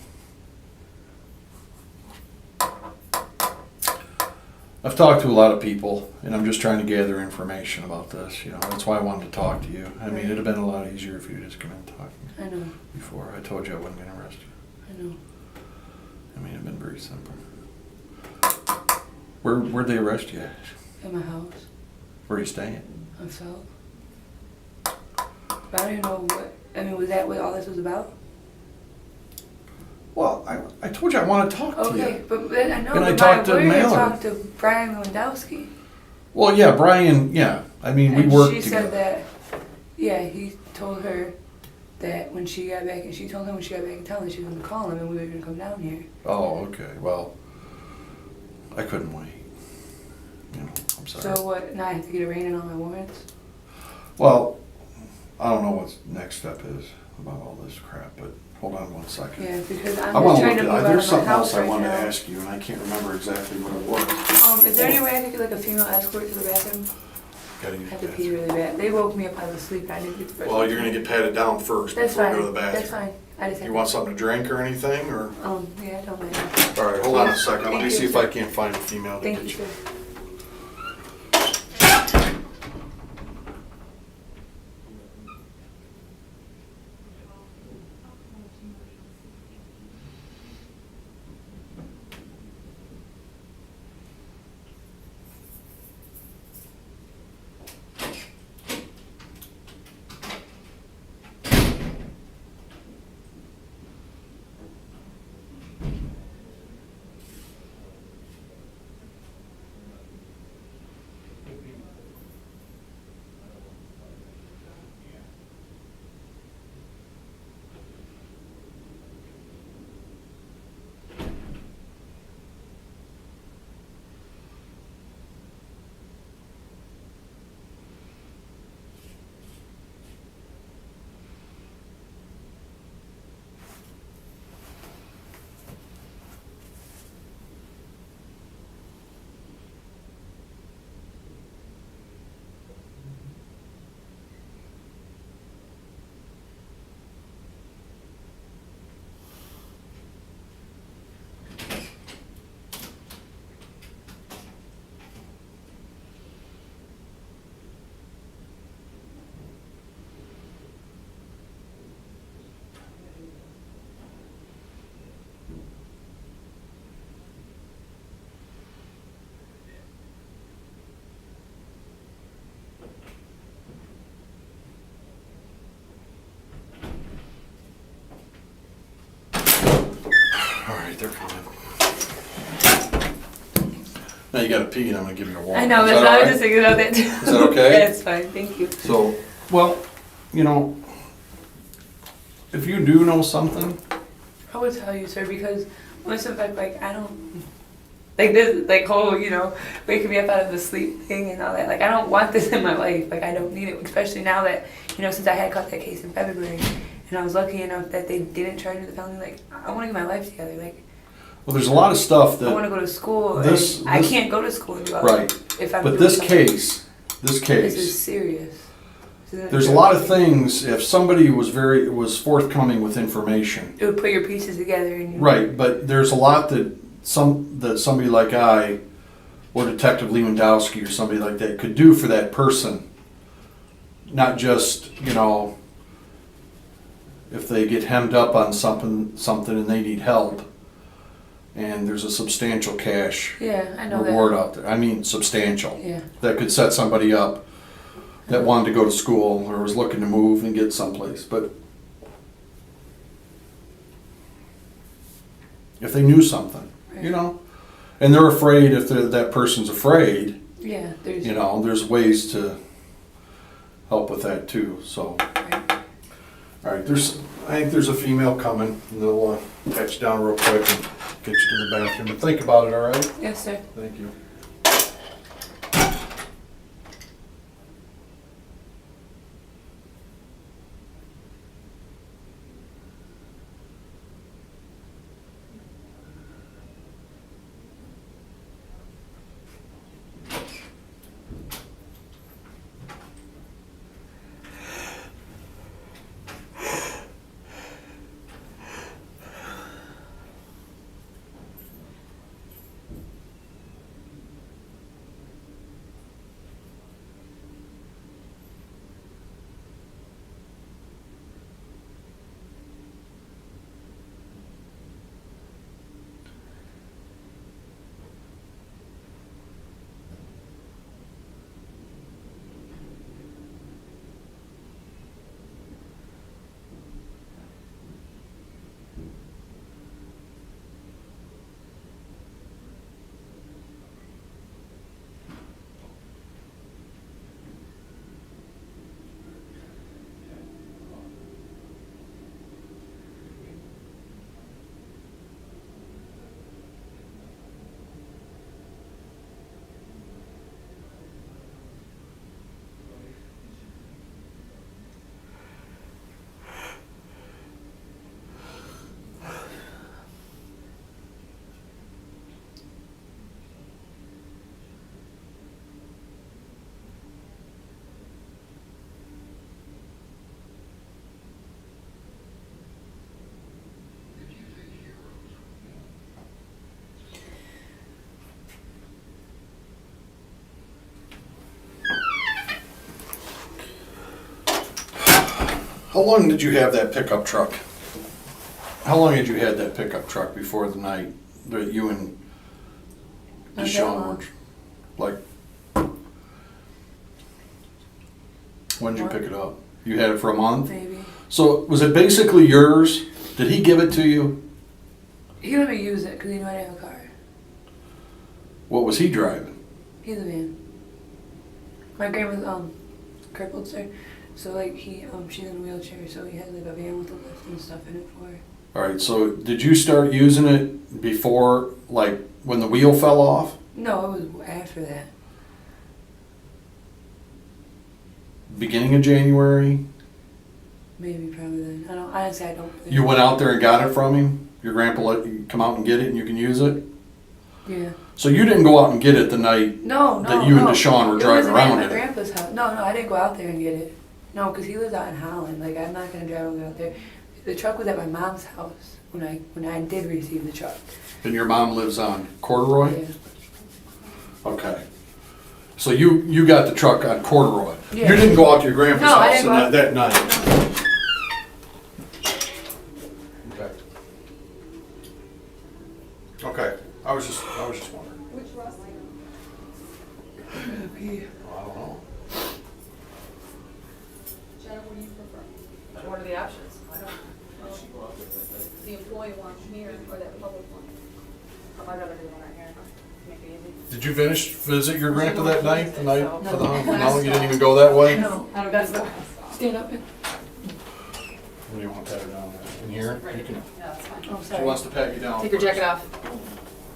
[SPEAKER 1] I've talked to a lot of people, and I'm just trying to gather information about this. That's why I wanted to talk to you. I mean, it'd have been a lot easier if you just come in and talk to me
[SPEAKER 2] I know.
[SPEAKER 1] before. I told you I wasn't going to arrest you.
[SPEAKER 2] I know.
[SPEAKER 1] I mean, it'd been very simple. Where'd they arrest you at?
[SPEAKER 2] At my house.
[SPEAKER 1] Where are you staying?
[SPEAKER 2] On South. But I don't even know what. I mean, was that what all this was about?
[SPEAKER 1] Well, I told you I want to talk to
[SPEAKER 2] Okay,
[SPEAKER 1] you.
[SPEAKER 2] but then I know.
[SPEAKER 1] And I
[SPEAKER 2] but
[SPEAKER 1] talked to
[SPEAKER 2] my lawyer
[SPEAKER 1] Mallory.
[SPEAKER 2] talked to Brian Lewandowski.
[SPEAKER 1] Well, yeah, Brian, yeah. I mean, we
[SPEAKER 2] And
[SPEAKER 1] worked
[SPEAKER 2] she
[SPEAKER 1] together.
[SPEAKER 2] said that, yeah, he told her that when she got back, and she told him when she got back in town that she was going to call him and we were going to come down here.
[SPEAKER 1] Oh, okay. Well, I couldn't wait. I'm sorry.
[SPEAKER 2] So what, now I have to get a rain in all my warrants?
[SPEAKER 1] Well, I don't know what next step is about all this crap, but hold on one second.
[SPEAKER 2] Yeah, because I'm
[SPEAKER 1] I want
[SPEAKER 2] just
[SPEAKER 1] to
[SPEAKER 2] trying
[SPEAKER 1] look
[SPEAKER 2] to
[SPEAKER 1] at
[SPEAKER 2] move out
[SPEAKER 1] There's
[SPEAKER 2] of my
[SPEAKER 1] something
[SPEAKER 2] house
[SPEAKER 1] else I
[SPEAKER 2] right
[SPEAKER 1] wanted to
[SPEAKER 2] now.
[SPEAKER 1] ask you, and I can't remember exactly what it was.
[SPEAKER 2] Is there any way I could get like a female escort to the bathroom?
[SPEAKER 1] Gotta
[SPEAKER 2] I
[SPEAKER 1] use
[SPEAKER 2] have
[SPEAKER 1] the
[SPEAKER 2] to pee
[SPEAKER 1] bathroom.
[SPEAKER 2] really bad. They woke me up, I was asleep, I didn't get the
[SPEAKER 1] Well, you're going to get patted down first
[SPEAKER 2] That's
[SPEAKER 1] before
[SPEAKER 2] fine,
[SPEAKER 1] you go to the bathroom.
[SPEAKER 2] that's fine. I just have
[SPEAKER 1] You want something to drink or anything? Or
[SPEAKER 2] yeah, I don't mind.
[SPEAKER 1] All right, hold on a second. Let
[SPEAKER 2] Thank
[SPEAKER 1] me
[SPEAKER 2] you,
[SPEAKER 1] see if
[SPEAKER 2] sir.
[SPEAKER 1] I can't find a female to
[SPEAKER 2] Thank
[SPEAKER 1] get
[SPEAKER 2] you,
[SPEAKER 1] you.
[SPEAKER 2] sir.
[SPEAKER 1] they're coming. Now you gotta pee and I'm gonna give you a walk.
[SPEAKER 2] I know,
[SPEAKER 1] Is
[SPEAKER 2] that's
[SPEAKER 1] that
[SPEAKER 2] what I
[SPEAKER 1] all
[SPEAKER 2] was
[SPEAKER 1] right?
[SPEAKER 2] just thinking about that too.
[SPEAKER 1] Is that okay?
[SPEAKER 2] Yeah, it's fine, thank you.
[SPEAKER 1] So, well, you know, if you do know something,
[SPEAKER 2] I would tell you, sir, because most of it, like, I don't, like this, like whole, you know, waking me up out of the sleep thing and all that. Like, I don't want this in my life. Like, I don't need it, especially now that, you know, since I had caught that case in February, and I was lucky enough that they didn't charge me with the felony. Like, I want to get my life together. Like,
[SPEAKER 1] well, there's a lot of stuff
[SPEAKER 2] I want
[SPEAKER 1] that,
[SPEAKER 2] to go to school.
[SPEAKER 1] this-
[SPEAKER 2] I
[SPEAKER 1] this-
[SPEAKER 2] can't go to school and do all
[SPEAKER 1] right.
[SPEAKER 2] that if I'm
[SPEAKER 1] But
[SPEAKER 2] doing
[SPEAKER 1] this
[SPEAKER 2] something.
[SPEAKER 1] case,
[SPEAKER 2] This is serious. This isn't
[SPEAKER 1] there's a
[SPEAKER 2] joke.
[SPEAKER 1] lot of things, if somebody was forthcoming with information,
[SPEAKER 2] It would put your pieces together and you.
[SPEAKER 1] right, but there's a lot that somebody like I, or Detective Lewandowski or somebody like that could do for that person. Not just, you know, if they get hemmed up on something and they need help, and there's a substantial cash
[SPEAKER 2] Yeah, I know
[SPEAKER 1] reward
[SPEAKER 2] that.
[SPEAKER 1] out there. I mean, substantial.
[SPEAKER 2] Yeah.
[SPEAKER 1] That could set somebody up that wanted to go to school or was looking to move and get someplace. But if they knew something, you know, and they're afraid, if that person's afraid,
[SPEAKER 2] Yeah, there's.
[SPEAKER 1] you know, there's ways to help with that too. So,
[SPEAKER 2] Right.
[SPEAKER 1] all right, I think there's a female coming, and they'll pat you down real quick and get you to the bathroom. But think about it, all right?
[SPEAKER 2] Yes, sir.
[SPEAKER 1] Thank you. How long did you have that pickup truck? How long had you had that pickup truck before the night that you and
[SPEAKER 2] Not that
[SPEAKER 1] Deshawn
[SPEAKER 2] long.
[SPEAKER 1] were, like, when did you pick it up? You had it for a month?
[SPEAKER 2] Maybe.
[SPEAKER 1] So was it basically yours? Did he give it to you?
[SPEAKER 2] He let me use it because he knew I didn't have a car.
[SPEAKER 1] What was he driving?
[SPEAKER 2] He's a man. My grandma's crippled, sir. So like she's in a wheelchair, so he had like a van with a lift and stuff in it for her.
[SPEAKER 1] All right, so did you start using it before, like, when the wheel fell off?
[SPEAKER 2] No, it was after that.
[SPEAKER 1] Beginning of January?
[SPEAKER 2] Maybe probably then. I don't honestly I don't really
[SPEAKER 1] You went out there and got it from him? Your grandpa let you come out and get it and you can use it?
[SPEAKER 2] Yeah.
[SPEAKER 1] So you didn't go out and get it the night
[SPEAKER 2] No,
[SPEAKER 1] that you and Deshawn were
[SPEAKER 2] It
[SPEAKER 1] driving
[SPEAKER 2] wasn't
[SPEAKER 1] around
[SPEAKER 2] at my
[SPEAKER 1] in it?
[SPEAKER 2] grandpa's house. No, I didn't go out there and get it. No, because he lives out in Holland. Like I'm not gonna drive out there. The truck was at my mom's house when I did receive the truck.
[SPEAKER 1] And your mom lives on Corduroy?
[SPEAKER 2] Yeah.
[SPEAKER 1] Okay. So you got the truck on Corduroy?
[SPEAKER 2] Yeah.
[SPEAKER 1] You didn't go out to your grandpa's
[SPEAKER 2] No, I
[SPEAKER 1] house
[SPEAKER 2] didn't go out-
[SPEAKER 1] that night? Okay. Okay, I was just wondering.
[SPEAKER 4] Which Russ?
[SPEAKER 1] I don't know.
[SPEAKER 4] Jenna, what do you prefer?
[SPEAKER 2] What are the options?
[SPEAKER 4] The employee one here or that public one?
[SPEAKER 1] you visit your grandpa that night, the night for the hunt? No, you didn't even go that way?
[SPEAKER 2] No,
[SPEAKER 4] I don't know.
[SPEAKER 2] stand up.
[SPEAKER 1] Where do you want to pat her down? In here? You can,
[SPEAKER 4] Yeah, that's fine.
[SPEAKER 2] Oh,
[SPEAKER 1] she
[SPEAKER 2] sorry.
[SPEAKER 1] wants to pat you down.
[SPEAKER 4] Take your
[SPEAKER 1] first.
[SPEAKER 4] jacket off.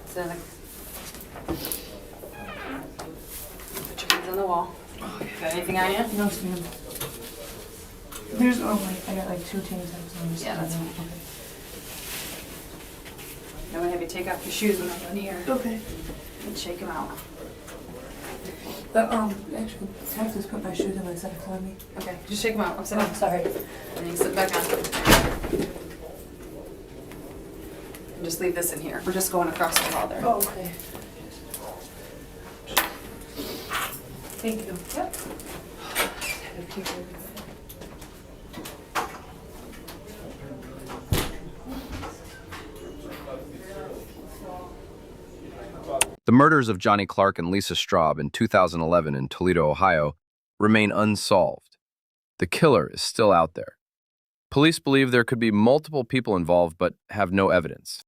[SPEAKER 4] Stand like. Put your hands on the wall. Got anything on you?
[SPEAKER 2] No, stand. There's, oh, wait, I got like 2 tank tops on this.
[SPEAKER 4] Yeah, that's
[SPEAKER 2] fine.
[SPEAKER 4] I'm gonna have you take off your shoes when I'm done here
[SPEAKER 2] Okay.
[SPEAKER 4] and shake them out.
[SPEAKER 2] Actually, Texas put my shoes in instead of for me.
[SPEAKER 4] Okay, just shake them out. Upside
[SPEAKER 2] Oh,
[SPEAKER 4] down.
[SPEAKER 2] sorry.
[SPEAKER 4] And then you sit back on. And just leave this in here. We're just going across the hall there.
[SPEAKER 2] Oh, okay. Thank you. Yep.
[SPEAKER 3] The murders of Johnny Clark and Lisa Straub in 2011 in Toledo, Ohio, remain unsolved. The killer is still out there. Police believe there could be multiple people involved but have no evidence.